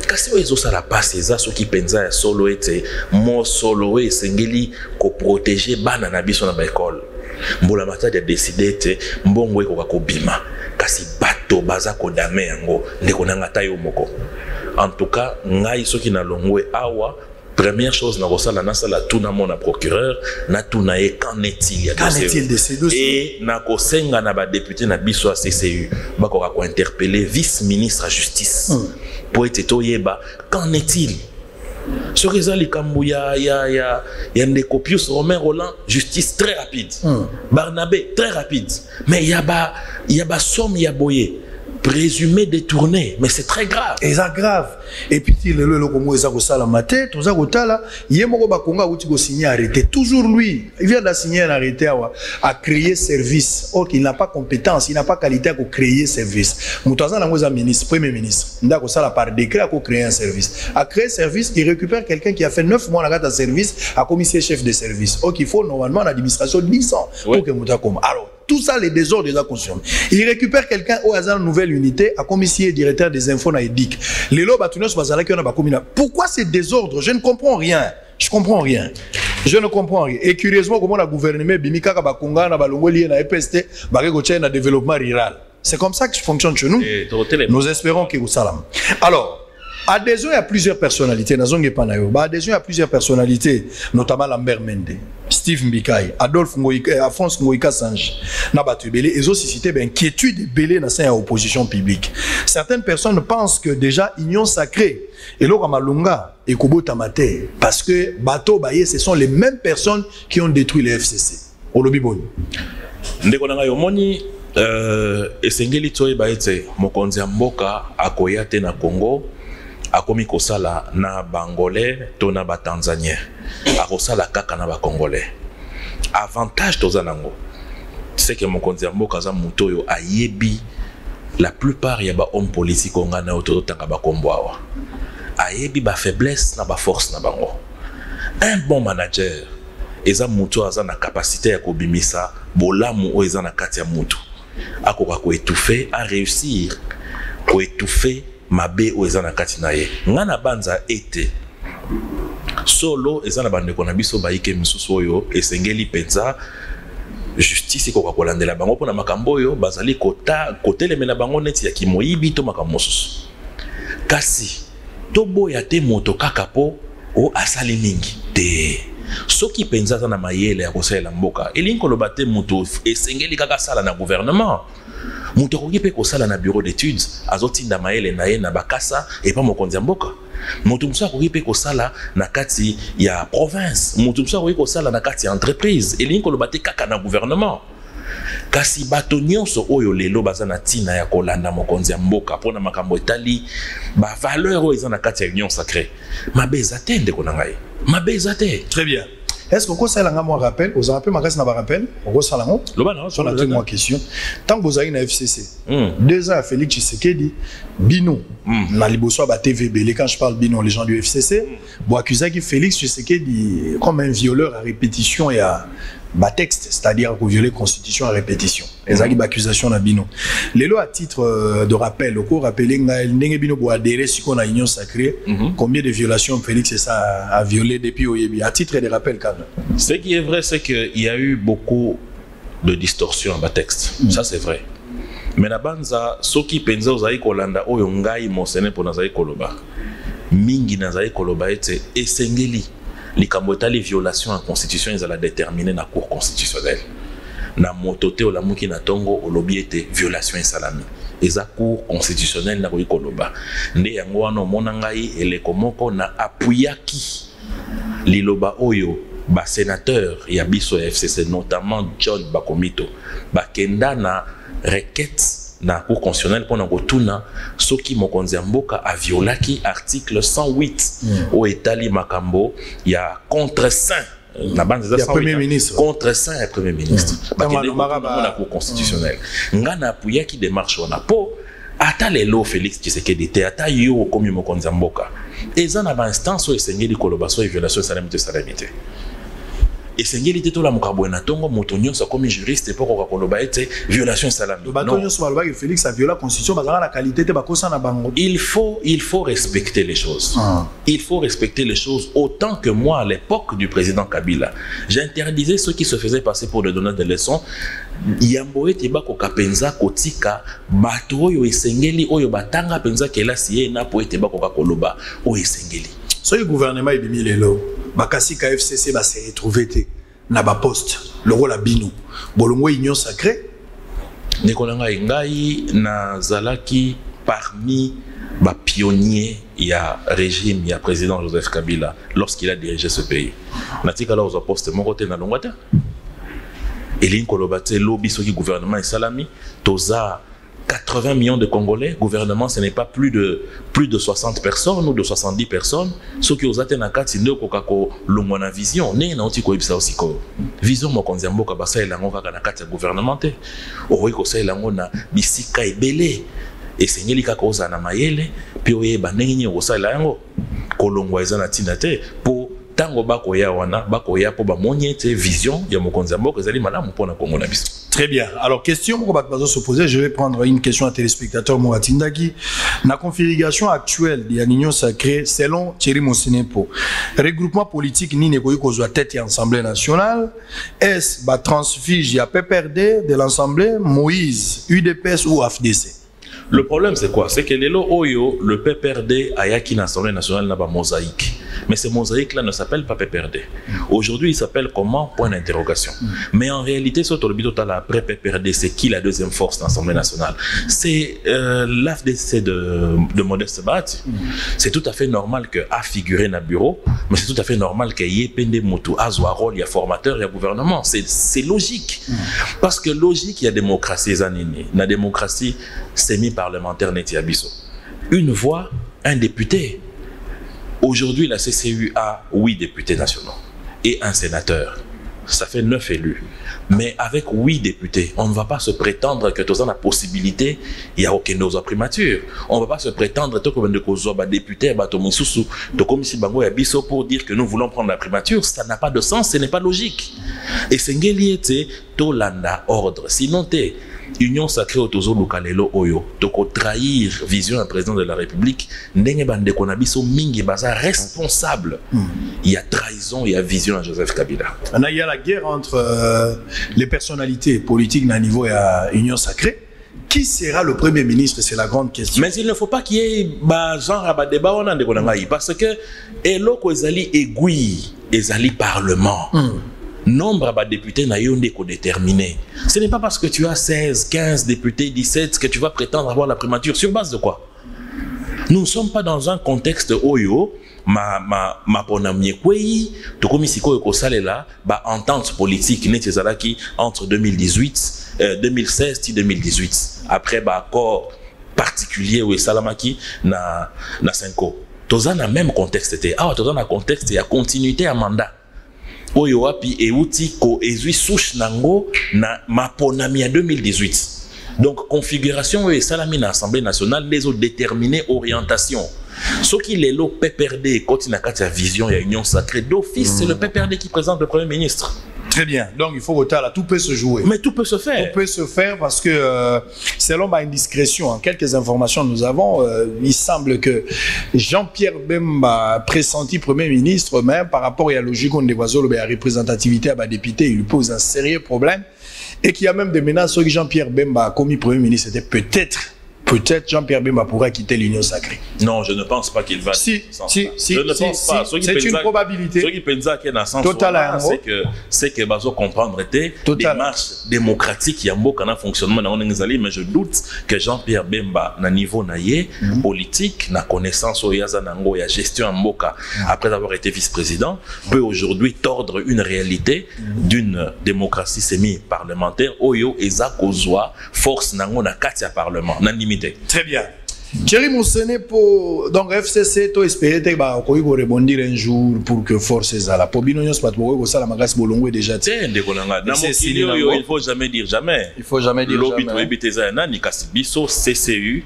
kasi oyo ezosala pasi eza soki penza ya solo ete mo solo oyo esengeli koprotege bana na biso na baekole mbola matadi a décidé ete mbongo ekoka kobima kasi bato baza kodame yango ndeko nanga ta yo moko en tout cas ngai soki na longwe awa première chose na kosala nasala tuna mona procureur na tuna e qu'en est-il ya dossier et na kosenga na ba député na biso a CCU bakoka ko interpeller vice ministre à justice pour ete toyeba qu'en est-il ce que ça les Kambouya ya ndeko Pius Romain Roland justice très rapide Barnabé très rapide mais il y a ba somme ya boye présumé détourné mais c'est très grave et ça grave et puis le comme ça ko sala maté tout ça ko tala yemoko bakonga uti ko signer arrêté toujours lui il vient de signer un arrêté à créer service or qu'il n'a pas compétence il n'a pas qualité à créer service mutaza na ngoza ministre premier ministre ndako sala par décret à créer un service à créer service il récupère quelqu'un qui a fait 9 mois dans service à commissaire chef de service or qu'il faut normalement l'administration 10 ans pour que mutakoma alors tout ça, les désordres déjà conscients. Il récupère quelqu'un au hasard une nouvelle unité, à commissaire directeur des infos na EDIC. Les lots batounos bazala qui on a pas commis. Pourquoi ces désordres? Je ne comprends rien. Je comprends rien. Je ne comprends rien. Et curieusement, comment la gouvernement Bimika Kabakonga na balongo lié na EPST, barego na développement rural. C'est comme ça que ça fonctionne chez nous. Nous espérons que vous salam. Alors, adhésion à plusieurs personnalités, adhésion à plusieurs personnalités, notamment Lambert Mende, Steve Mbikai, Adolphe Ngoïka, Alphonse Ngoïka Sange, Nabatu Belé, et aussi cité inquiétude de Belé dans la opposition publique. Certaines personnes pensent que déjà union sacrée et l'Ora Malunga et Kobo Tamate, parce que Bato Baye, ce sont les mêmes personnes qui ont détruit les FCC. Olobiboni. Ndekonanga yomoni esengeli toye baete mokonzi mboka akoyate na Congo. Akomi kosala na bangolais to na ba tanzanien akosala kaka na ba congolais avantage tozanango c'est que mokonzi mboka za muto yo ayebi la plupart ya ba homme politique ngana ototanga ba kombwa ayebi ba faiblesse na ba force na bango un bon manager eza muto aza na capacité ya kobimisa bolamu o eza na kati ya mutu akoka ko étouffer à réussir ko étouffer mabe o ezana kati na ye ngana banza ete solo ezana bande ko na biso baike misusu oyo esengeli penza justice ko kolandela bango pona makambo oyo bazali kotelemela bango neti ya kimoyibi to makambo mosusu kasi toboya te moto kaka po o asali mingi te soki penza na mayele ya kosalela mboka elinko loba te moto esengeli kaka sala na gouvernement mutu akoki pe kosala na bureau d'études azotinda maele na ye na bakasa et pas mokonzi mboka mutu musu akoki pe kosala na kati ya province mutu musu akoki kosala na kati ya entreprise elingi koloba te kaka na gouvernement kasi bato nyonso oyo lelo baza na tina ya kolanda mokonzi mboka pona makambo etali ba valeur oyo eza na kati ya union sacrée mabe eza te ndeko na ngai mabe eza te. Très bien. Est-ce que vous avez un rappel? Vous avez un rappel? Vous avez une question. Tant que vous avez une FCC, 2 ans à Félix Tshisekedi, Bino, na liboso ba TVB, quand je parle Bino, les gens du FCC, vous accusez que Félix Tshisekedi comme un violeur à répétition et à texte, c'est-à-dire pour violer la constitution à répétition. Les accusations na bino. Lelo à titre de rappel, au cours rappelé ndenge bino pour adhérer sur qu'on a union sacrée, combien de violations Félix a violé depuis Oyebi à titre de rappel quand même. Ce qui est vrai, c'est qu'il y a eu beaucoup de distorsions dans le texte. Ça c'est vrai. Mais na banza soki penza ozai kolanda oyo ngai mosene pour nazai koloba. Mingi nazai koloba ete esengeli likambo etali violation en constitution ils la déterminer na cour constitutionnelle. Na motote o lamuki na tongo olobi ete violation esalami. Eza cour constitutionnelle na koyi koloba. Nde yango wana mona ngai eleko moko na apuyaki liloba oyo ba sénateur ya biso FCC notamment John Bakomito bakenda na requête na cour constitutionnelle pour nakotuna soki mokonzi ya mboka a violaki article 108 au etali makambo ya contre-saint na bande za premier ministre contre-saint et premier ministre na cour constitutionnelle ngana apuyaki démarche wana po ata lelo Félix Tshisekedi te ata yo komi mokonzi ya mboka eza na ba instance o esengeli koloba so violation salamité salamité esengeli te tola mukabo na tongo moto nyonso comme juriste pour ko koloba ete violation salamité bato nyonso baloba que Félix a violé la constitution bazala la qualité te bakosa na bango. Il faut respecter les choses. Il faut respecter les choses autant que moi à l'époque du président Kabila j'interdisais ceux qui se faisaient passer pour des donneurs de leçons. Yamboe teba ko kapenza kotika bato oyo esengeli oyo batanga penza kela siye na po teba ko koloba o esengeli. So le gouvernement ebimi lelo bakasi ka FCC ba se retrouver te na ba poste le rôle abino bolongo union sacrée Nikolanga ngai na zalaki parmi ba pionniers ya régime ya président Joseph Kabila lorsqu'il a dirigé ce pays. Natika la aux poste mon côté na longata Eline Kolobate lobby sur le gouvernement et salami toza 80 millions de Congolais, gouvernement ce n'est pas plus de 60 personnes ou de 70 personnes. Ce qui aux Athènes kati ne kokako longwana vision ne na oti ko ibisa aussi ko vision mo konzambo ka basa elango kaka na kati gouvernement te oyi ko sa elango na bisika ebele et seigneli kaka oza na mayele puis oyeba ndenge nyi osala yango kolongwa eza na tina te po tango bakoya wana bakoya po ba monyete vision ya mokonzi mboka ezali malamu pona Congo na biso. Très bien. Alors, question pour que se poser, je vais prendre une question à téléspectateur Moatindaki. La configuration actuelle de l'Union sacrée, selon Thierry Monsenepo, regroupement politique ni négoïe qu'aux tête et Assemblée nationale, est-ce bah transfuge à PPRD de l'Assemblée, Moïse, UDPS ou AFDC? Le problème c'est quoi? C'est que le PPRD a yaki l'Assemblée nationale n'a pas mosaïque. Mais ce mosaïque-là ne s'appelle pas PPRD. Aujourd'hui, il s'appelle comment? Point d'interrogation. Mais en réalité, ce après PPRD, c'est qui la deuxième force de l'Assemblée nationale? C'est l'AFDC de Modeste Bahati. C'est tout à fait normal qu'il a figuré dans le bureau, mais c'est tout à fait normal qu'il y ait Pende Moutou, Azoarol, il y a formateur, il y a gouvernement. C'est logique. Parce que logique, il y a démocratie, la démocratie semi-parlementaire n'est pas une voix, un député. Aujourd'hui, la CCU a 8 députés nationaux et un sénateur. Ça fait 9 élus. Mais avec 8 députés, on ne va pas se prétendre que tous ont la possibilité, il n'y a aucune dose primature. On ne va pas se prétendre que nous députés pour dire que nous voulons prendre la primature. Ça n'a pas de sens, ce n'est pas logique. Et c'est ce Tolanda ordre. Sinon, Union sacrée au tozo lukalelo oyo toko trahir vision du président de la République ndenge bande konabiso mingi baza responsable. Il y a trahison, il y a vision à Joseph Kabila. Il y a la guerre entre les personnalités politiques à niveau de Union sacrée. Qui sera le premier ministre? C'est la grande question. Mais il ne faut pas qu'il y ait genre de débat parce que eloko ezali aiguille ezali parlement. Nombre de députés n'a eu déterminé. Ce n'est pas parce que tu as 16, 15 députés, 17 que tu vas prétendre avoir la primature. Sur base de quoi? Nous ne sommes pas dans un contexte oyo, ma ponamie kwei, to komisiko yoko salela, ba entente politique netezalaki entre 2018, 2016 et 2018. Après ba accord particulier ou salamaki na Senko. Toza na même contexte était. Ah, toza na contexte ya continuité à mandat. Oyo wapi euti ko ezui souche nango na maponami à 2018. Donc configuration et salami na Assemblée nationale les ont déterminé orientation. Ce qui les PPRD continue à vision et union sacrée d'office, c'est le PPRD qui présente le Premier ministre. Très bien. Donc, il faut que tout peut se jouer. Mais tout peut se faire. Tout peut se faire parce que, selon ma indiscrétion, quelques informations nous avons, il semble que Jean-Pierre Bemba, pressenti Premier ministre, même par rapport à la logique on dévoile la représentativité à la député, il lui pose un sérieux problème. Et qu'il y a même des menaces sur Jean-Pierre Bemba a commis Premier ministre, c'était peut-être Jean-Pierre Bemba pourrait quitter l'Union sacrée. Non, je ne pense pas qu'il va. Si, je ne pense pas. C'est une probabilité. Ce qui peut dire qu'il y a un sens, c'est que Bazo comprendre des démarches démocratiques, il y a un fonctionnement dans les mais je doute que Jean-Pierre Bemba, à niveau politique, na connaissance au Yazanango, il y a gestion en Mboka, après avoir été vice-président, peut aujourd'hui tordre une réalité d'une démocratie semi-parlementaire, Oyo et Zakozwa, force nango na katia parlement, na limite. Très bien. Thierry Moussene pour donc FCC to espérer que va rebondir un jour pour que force la pour binonios pas pour ça la magas bolongo déjà tiens il faut jamais dire jamais. Il faut jamais dire lobby jamais. Lobby tezana ni kasibiso CCU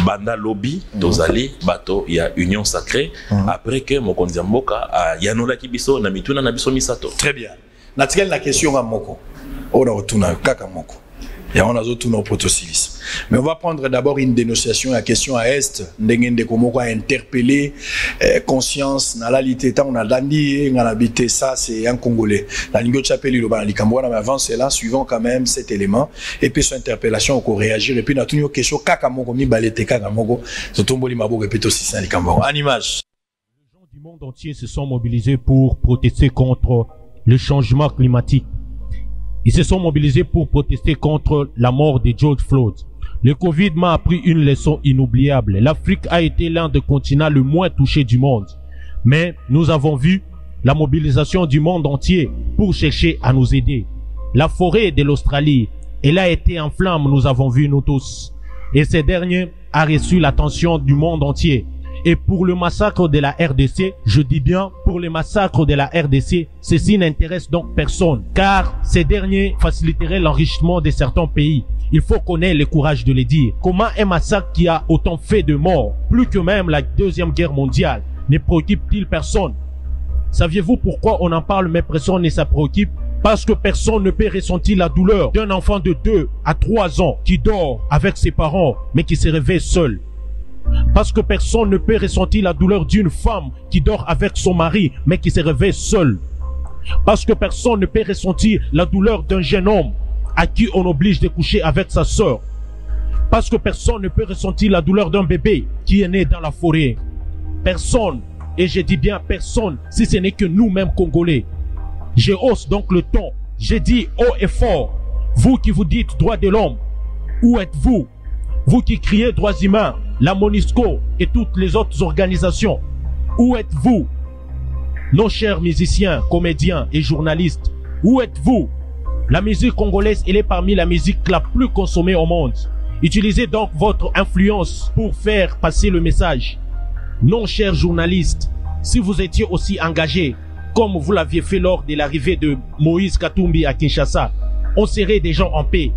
banda lobby tozali bato ya union sacrée après que mokonzi mboka yanola kibiso na mituna na biso misato. Très bien. Natikali la question à moko. Ora otuna kaka moko. Et on a tout nos protocivisme. Mais on va prendre d'abord une dénonciation, la question à Est, de comment a interpellé conscience, dans la littérature, on a dandi, on a habité ça, c'est un Congolais. La ligne de chapelle, il y a mais avant cela, suivant quand même cet élément, et puis sur interpellation, on peut réagir, et puis on a toujours une question, kakamoko, mi balete kakamoko, ce tomboli mabo, répète aussi ça, en image. Les gens du monde entier se sont mobilisés pour protester contre le changement climatique. Ils se sont mobilisés pour protester contre la mort de George Floyd. Le Covid m'a appris une leçon inoubliable. L'Afrique a été l'un des continents le moins touchés du monde. Mais nous avons vu la mobilisation du monde entier pour chercher à nous aider. La forêt de l'Australie, elle a été en flammes, nous avons vu nous tous. Et ce dernier a reçu l'attention du monde entier. Et pour le massacre de la RDC, je dis bien pour le massacre de la RDC, ceci n'intéresse donc personne, car ces derniers faciliteraient l'enrichissement de certains pays. Il faut qu'on ait le courage de le dire. Comment un massacre qui a autant fait de morts, plus que même la Deuxième Guerre mondiale, ne préoccupe-t-il personne? Saviez-vous pourquoi on en parle mais personne ne s'en préoccupe? Parce que personne ne peut ressentir la douleur d'un enfant de 2 à 3 ans qui dort avec ses parents mais qui se réveille seul. Parce que personne ne peut ressentir la douleur d'une femme qui dort avec son mari mais qui se réveille seule. Parce que personne ne peut ressentir la douleur d'un jeune homme à qui on oblige de coucher avec sa sœur. Parce que personne ne peut ressentir la douleur d'un bébé qui est né dans la forêt. Personne, et je dis bien personne, si ce n'est que nous-mêmes Congolais. Je hausse donc le ton, je dis haut et fort, vous qui vous dites droits de l'homme, où êtes-vous? Vous qui criez droits humains, la MONUSCO et toutes les autres organisations, où êtes-vous? Nos chers musiciens, comédiens et journalistes, où êtes-vous? La musique congolaise, elle est parmi la musique la plus consommée au monde. Utilisez donc votre influence pour faire passer le message. Non, chers journalistes, si vous étiez aussi engagés, comme vous l'aviez fait lors de l'arrivée de Moïse Katumbi à Kinshasa, on serait des gens en paix.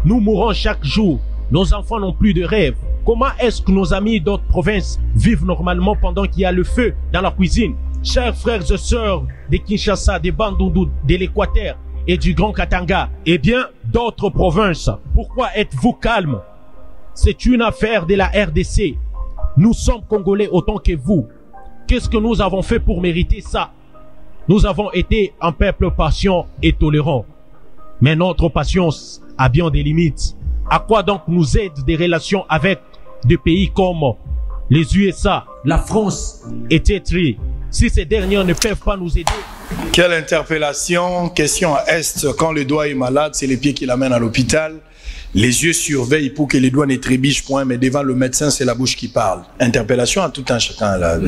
Nous mourons chaque jour. Nos enfants n'ont plus de rêves. Comment est-ce que nos amis d'autres provinces vivent normalement pendant qu'il y a le feu dans la cuisine? Chers frères et sœurs de Kinshasa, de Bandundu, de l'Équateur et du Grand Katanga, et bien d'autres provinces, pourquoi êtes-vous calmes? C'est une affaire de la RDC. Nous sommes Congolais autant que vous. Qu'est-ce que nous avons fait pour mériter ça? Nous avons été un peuple patient et tolérant. Mais notre patience a bien des limites. À quoi donc nous aident des relations avec des pays comme les USA, la France, etc. Si ces derniers ne peuvent pas nous aider? Quelle interpellation. Question à Est. Quand le doigt est malade, c'est les pieds qui l'amènent à l'hôpital. Les yeux surveillent pour que les doigts ne trébichent point, mais devant le médecin, c'est la bouche qui parle. Interpellation à tout un chacun. Là.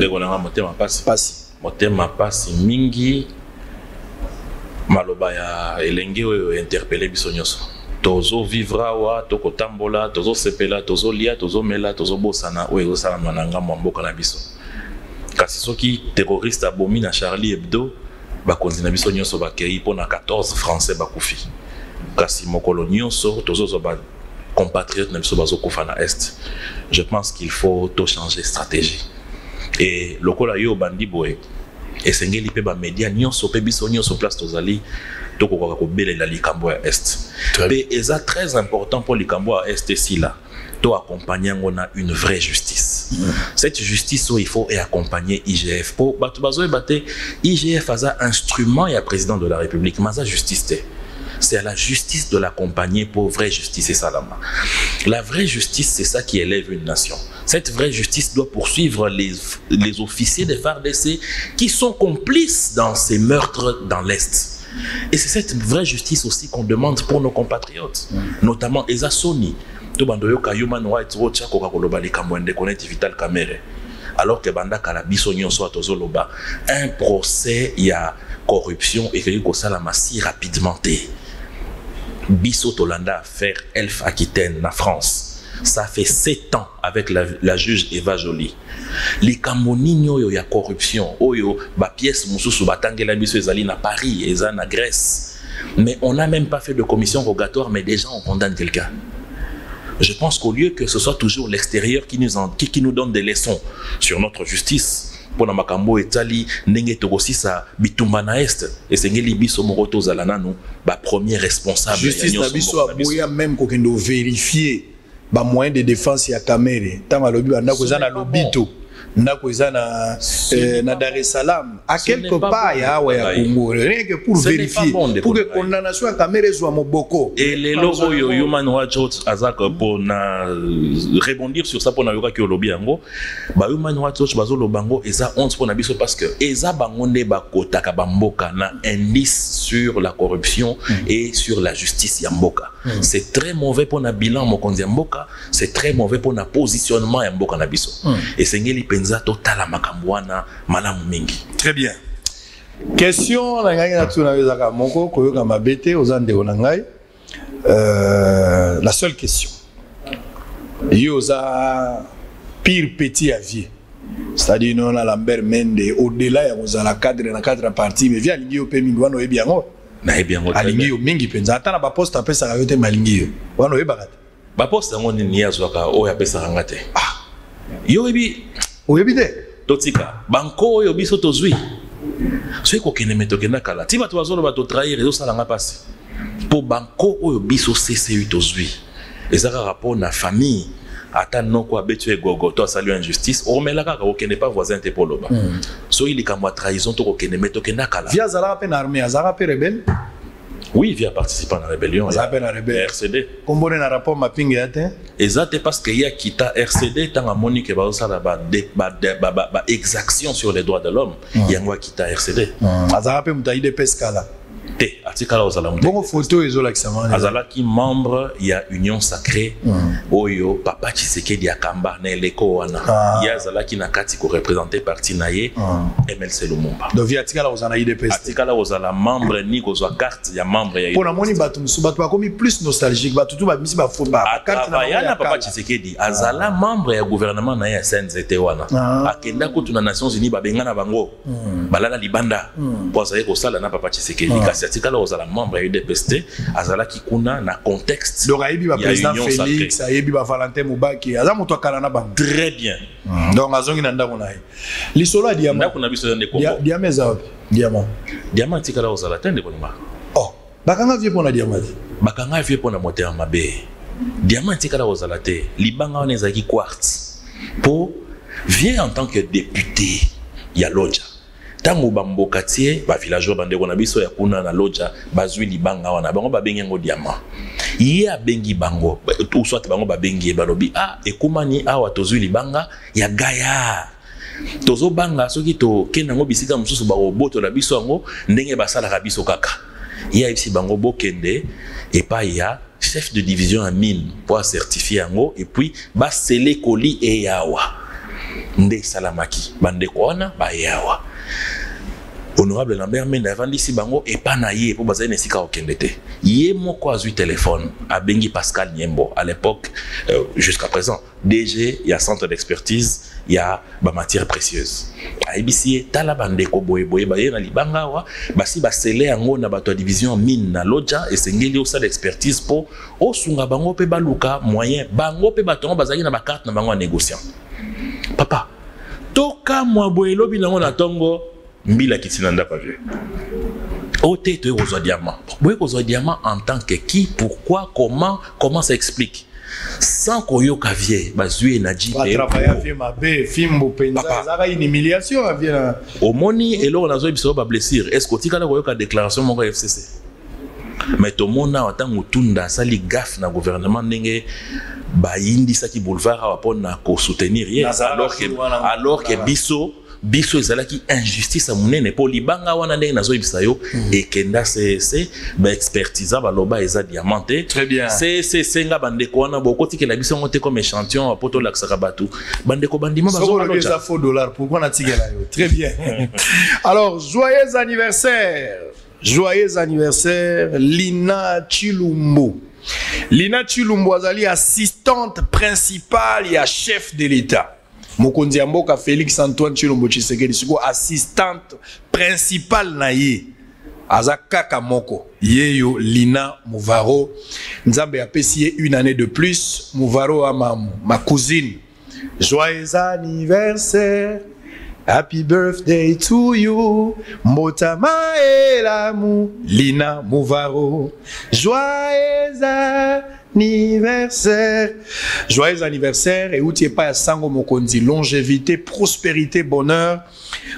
Motema pasi mingi maloba ya elenge oyo interpeller biso nyonso. Tozo vivra wa toko tambola, tozo sepela, tozo lia, tozo mela, tozo bosana oyo sala mananga mboka na biso. Kasi soki terroriste abomi na Charlie Hebdo bakonzi na biso nyonso bakei pona 14 français bakufi. Kasi mokolo nyonso tozo ba compatriotes na biso bazo kufa na Est. Je pense qu'il faut tout changer stratégie. Et lokola yo bandi boy esengeli pe ba media nyonso pe biso nyonso place tozali tokoka ko belela likambo ya est. Mais eza très important pour likambo ya est ici là. To accompagner on a une vraie justice. Cette justice il faut accompagner IGF pour batu bazo battre IGF as un instrument et un président de la République mais la justice c'est à la justice de l'accompagner pour vraie justice et salama. La vraie justice c'est ça qui élève une nation. Cette vraie justice doit poursuivre les officiers des FARDC qui sont complices dans ces meurtres dans l'Est. Et c'est cette vraie justice aussi qu'on demande pour nos compatriotes, notamment Eza Soni. Human Rights Watch Vital Kamere. Alors que Banda Kalabiso Nyonso Atozoloba, un procès, il y a corruption et que Salama si rapidement. Bisso Tolanda affaire Elf Aquitaine en France. Ça fait 7 ans avec la juge Eva Joly. Les Camonigno il y a corruption. Oyo ba pièce mususu batangela biso ezali na Paris et na Grèce. Mais on n'a même pas fait de commission rogatoire mais déjà on condamne quelqu'un. Je pense qu'au lieu que ce soit toujours l'extérieur qui nous donne des leçons sur notre justice, pour la makambo etali ndenge tokosi sa bitumba na est et sengeli biso moroto zalana no ba premier responsable justice na biso aboya même ko kendo vérifier ba moyen de défense ya Kamere tanga lobi banda ko zana lobito ndako ezana na Dar es Salaam à quelque part ya Congo rien que pour vérifier pour que condamnation à Kamere soit moboko et les logos yo Human Rights Watch azak pour na rebondir sur ça pour na yoka ki lobby yango ba Human Rights Watch bazo lobango eza honte pour na biso parce que eza bangonde ba kota ka bamboka na indice sur la corruption et sur la justice ya mboka. C'est très mauvais pour na bilan mokonzi ya mboka, c'est très mauvais pour na positionnement ya mboka na biso. Et sengeli penza totala makambuana malamu mingi. Très bien. Question na ngai na tuna wezaka moko koyoka mabete ozande onangai. La seule question. Yoza pire petit avier. C'est-à-dire non à Lambert Mende au-delà ya ozala cadre na cadre parti mais via lingi ope mingi wana oyebi yango. Na yebi yango. Alingi yo mingi penza ata na ba poste apesa ka yote malingi yo. Wana oyeba kata. Ba poste yango ni yazwaka o ya pesa ngate. Ah. Yo yebi oyebide totika banko oyo biso tozwi soki kokende metokenda kala ti bato bazoloba totrahir ezosalanga mpasi mpo banko oyo biso CCU tozwi ezaka rapport na famille ata noko abetu egogo to asali injustice omela kaka okende pas voisin te mpo loba soki likambo ya trahison tokokende metokenda kala via azalaka mpe na armée azalaka mpe rebelle. Oui, via participant à la rébellion. Ça appelle la rébellion. RCD. Comment on a un rapport mapping yate? Exact parce qu'il y a quitté RCD tant à Monique et ça là exaction sur les droits de l'homme. Il y a un quitté RCD. Azara pe mutaï de pescala. Te atikala aux alamoutés. Bon photo isola qui s'amène. Azala qui membre il y a Union Sacrée. Oyo papa Tshisekedi Akamba na leko wana. Il y a Azala qui na kati ko représenter parti naye MLC Lumumba. Donc via atikala aux ana ide pesca. Atikala aux ala membre ni ko zo carte ya membre ya. Pour la moni batu musuba ba komi plus nostalgique ba tutu ba misi ba foba. Carte na papa Tshisekedi Azala membre ya gouvernement na ya SNZT wana. Akenda ko tuna Nations Unies ba bengana bango. Balala libanda. Pour ça ko sala na papa Tshisekedi. Atikala ozala membre ya UDPST azala kikuna na contexte donc ayebi ba président Félix ayebi ba Valentin Mubaki aza moto akala na bango très bien donc azongi na ndako na ye lisolo ya diamant ndako na biso ndeko diamant za diamant atikala ozala tende kolima oh bakanga vie pona diamant bakanga vie pona moteur mabe diamant atikala ozala te libanga wana ezaki quartz pour vient en tant que député ya loja tango bamboka tie ba villageois bandeko na biso ya kuna na loja bazwi libanga wana bango babengi ngo diamant ye abengi bango ou soit bango babengi balobi ah ekumani awa tozwi libanga ya gaya tozo banga soki to kenda ngo bisika mususu ba roboto la biso ngo ndenge basala ka biso kaka ye ibisi bango bokende et pas ya chef de division en mine pour certifier ngo et puis ba sele koli e yawa nde salamaki bandeko wana ba yawa. Honorable Lambert Mende avant d'ici bango et pas naïe pour baser nesika okendete. Yé moko azui téléphone à Bengi Pascal Niembo à l'époque jusqu'à présent DG il y a centre d'expertise il y a ba matières précieuses. A IBC tala bande ko boye boye ba yena libanga wa basi ba sele yango na bato division mine na loja et sengeli au centre d'expertise pour osunga bango pe baluka moyen bango pe batongo bazaki na ba carte na bango négociant. Papa toka mwa boye lobi nango na tongo mbila kitinanda pa vieux Ote te aux diamants. Oui, aux diamants en tant que qui, pourquoi, comment ça explique? Sans koyo kavie, bazui na jipe. Travailler ma bé, film penza, ça une humiliation avia. Au moni et là on a zo biso ba blessure. Est-ce que tika na koyo ka déclaration mon FCC? Mais tout le monde a autant mutunda sali gaffe na gouvernement ndenge ba indi saki boulevard a pour na ko soutenir hier alors que biso ezalaki injustice à monene pour libanga wana ndenge nazo yebisa yo et kenda c'est ba expertise ba loba eza diamanté. Très bien. C'est nga bandeko wana bokoti ke la biso ngote comme échantillon a poto laksaka batu bandeko bandima bazo ba loja faux $, pourquoi na tigela yo? Très bien. Alors joyeux anniversaire. Joyeux anniversaire Lina Chilumbo. Lina Chilumbo azali assistante principale et chef de l'État. Mokonzi Mboka Félix Antoine Chilombo Tshisekedi siko assistante principale na ye azakaka moko yeyo Lina Muvaro nzambe apesi une année de plus Muvaro ama ma cousine. Joyeux anniversaire, happy birthday to you, Motama Elamu Lina Muvaro. Joyeux anniversaire. Joyeux anniversaire et outil pas à Sango Mokonzi. Longévité, prospérité, bonheur.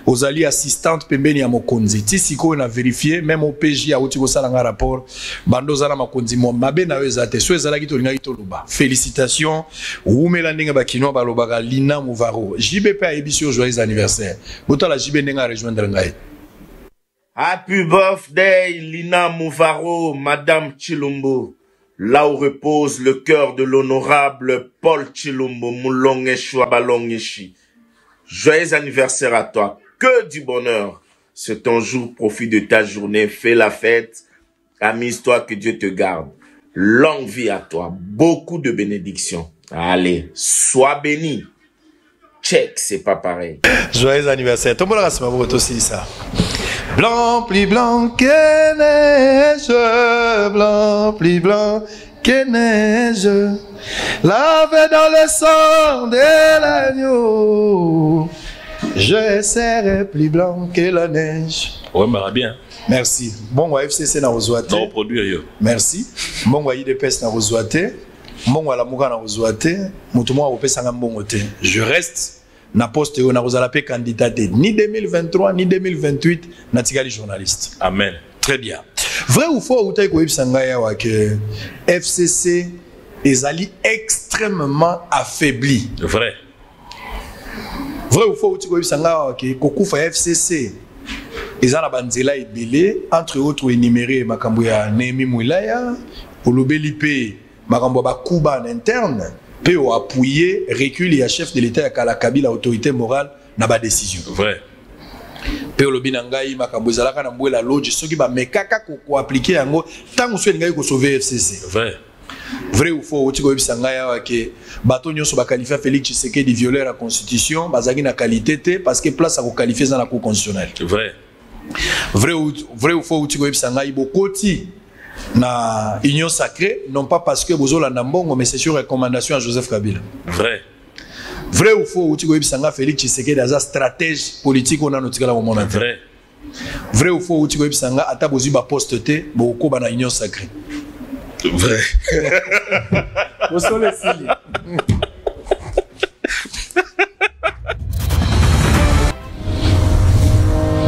Aux alliés assistantes Pembeni à Mokonzi. Tisiko on a vérifié, même au PJ à outil ça dans un rapport. Bandozala Mokonzi mo mabe na wezate. Swezala kito linga kito luba. Félicitations. Oumela ndinga bakino balobaga Lina Muvaro. JBP a ébissé joyeux anniversaire. Bota la JB ndinga rejoindre ngai. Happy birthday Lina Muvaro, Madame Chilumbo. Là où repose le cœur de l'honorable Paul Chilumbo Moulongeshwa Balongeshi. Joyeux anniversaire à toi. Que du bonheur. C'est ton jour, profite de ta journée, fais la fête. Amuse-toi, que Dieu te garde. Longue vie à toi. Beaucoup de bénédictions. Allez, sois béni. Check, c'est pas pareil. Joyeux anniversaire. Tombola rasma vous aussi ça. Blanc, plus blanc que neige, blanc, plus blanc que neige, lavé dans le sang de l'agneau, je serai plus blanc que la neige. Ouais, mais bien. Merci. Bon, wa FCC na Rozoate. Non, produit yo. Merci. Bon, wa IDPS na Rozoate. Bon, wa la muka na Rozoate. Mutumwa wa pesa ngambongo te. Je reste. Na poste on a rozalapé candidaté ni 2023 ni 2028 na tigali journaliste. Amen. Très bien. Vrai ou faux ou taï ko ibsangaya wa que FCC ezali extrêmement affaibli. Vrai. Vrai ou faux ou taï ko ibsangaya wa que kokufa FCC ezala banzela ebele entre autres énuméré makambo ya Nehemi Mwilaya olobeli pe makambo ba kuba en interne. Peut appuyer recul et chef de l'État à Kalakabi l'autorité morale n'a pas décision. Vrai. Peut le binangai makambozala kana mbwela lodge ceux qui ba mekaka ko appliquer yango tant que ngai ko sauver FCC. Vrai. Vrai ou faux otiko bisangaya wa ke bato nyonso ba qualifier Félix Tshisekedi violeur la constitution bazaki na qualité te parce que place à ko qualifier dans la cour constitutionnelle. Vrai. Vrai ou faux otiko bisangai bokoti na union sacrée, non pas parce que Bozola Nambongo, mais c'est sur recommandation à Joseph Kabila. Vrai. Vrai ou faux, ou Sanga Félix Tshisekedi a stratège politique on a notre au monde. Vrai. Vrai ou faux, ou Sanga Atabozi ba poste T, Boko na union sacrée. Vrai.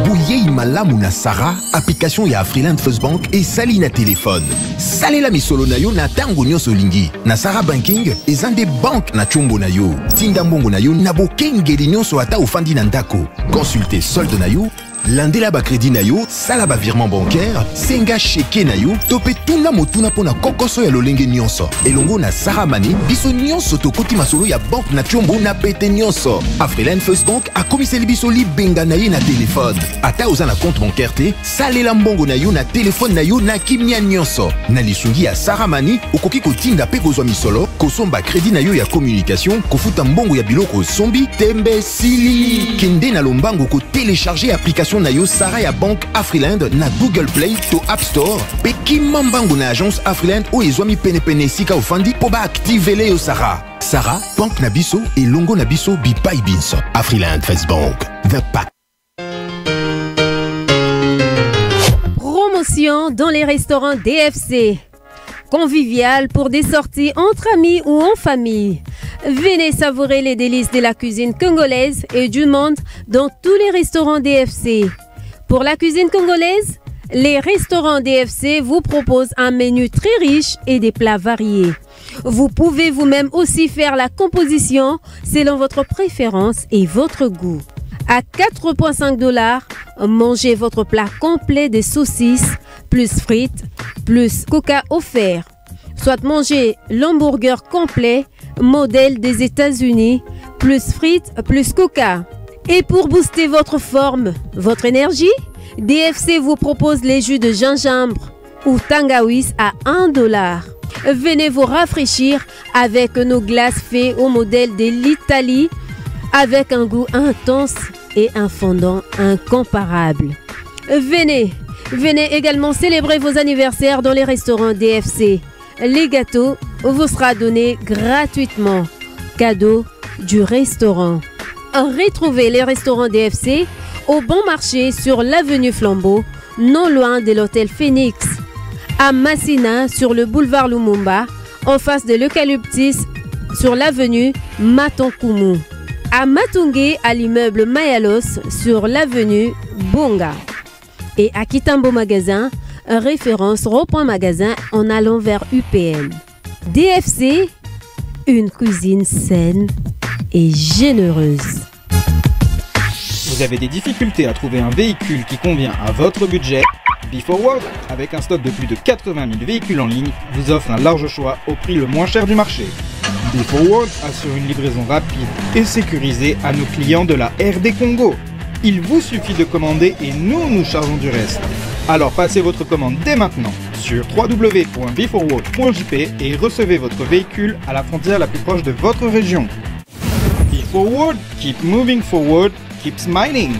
Bouyei malamu na Sarah, application ya Freeland First Bank et sali na téléphone. Salela misolo na yo na tango nyonso lingi. Na Sarah Banking, ezande bank na chombo na yo. Tinda mbongo na yo na bokengeli nyonso ata ofandi na ndako. Consultez solde na yo, landela ba crédit na yo, sala ba virement bancaire, senga cheke na yo, topé tuna motuna pona kokoso ya lolenge nyonso. Elongo na Sarah Money, biso nyonso tokoti masolo ya bank na chombo na pete nyonso. Freeland First Bank a komiseli biso libenga na ye na téléphone. Ata oza na compte bancaire te, salela mbongo na yo na téléphone na yo na kimia nyonso. Na lisungi ya Sarah Money, okoki kotinda pe kozwa misolo, kosomba crédit na yo ya communication, kofuta mbongo ya biloko sombi, tembe sili. Kende na lombango ko télécharger application na yo Sarah ya Bank Afriland na Google Play to App Store. Pe kimambango na agence Afriland o ezwami pene sika ofandi po ba activer yo Sarah. Sarah, Bank na biso et longo na biso bipai binso. Afriland First Bank, the pack. Promotion dans les restaurants DFC. Convivial pour des sorties entre amis ou en famille. Venez savourer les délices de la cuisine congolaise et du monde dans tous les restaurants DFC. Pour la cuisine congolaise, les restaurants DFC vous proposent un menu très riche et des plats variés. Vous pouvez vous-même aussi faire la composition selon votre préférence et votre goût. À 4,5 $, mangez votre plat complet de saucisses, plus frites, plus coca offert. Soit mangez l'hamburger complet, modèle des États-Unis, plus frites, plus coca. Et pour booster votre forme, votre énergie, DFC vous propose les jus de gingembre ou tangawiz à 1 $. Venez vous rafraîchir avec nos glaces faites au modèle de l'Italie, avec un goût intense et un fondant incomparable. Venez également célébrer vos anniversaires dans les restaurants DFC. Les gâteaux vous seront donnés gratuitement. Cadeau du restaurant. Retrouvez les restaurants DFC au Bon Marché sur l'avenue Flambeau, non loin de l'hôtel Phoenix. À Massina sur le boulevard Lumumba, en face de l'Eucalyptus sur l'avenue Matonkoumou. À Matungé, à l'immeuble Mayalos sur l'avenue Bonga. Et à Kitambo Magasin, référence Rond-Point Magasin en allant vers UPN. DFC, une cuisine saine et généreuse. Vous avez des difficultés à trouver un véhicule qui convient à votre budget? B4World, avec un stock de plus de 80 000 véhicules en ligne, vous offre un large choix au prix le moins cher du marché. B4World assure une livraison rapide et sécurisée à nos clients de la RD Congo. Il vous suffit de commander et nous chargeons du reste. Alors passez votre commande dès maintenant sur www.b4world.jp et recevez votre véhicule à la frontière la plus proche de votre région. B4World, keep moving forward, keep smiling.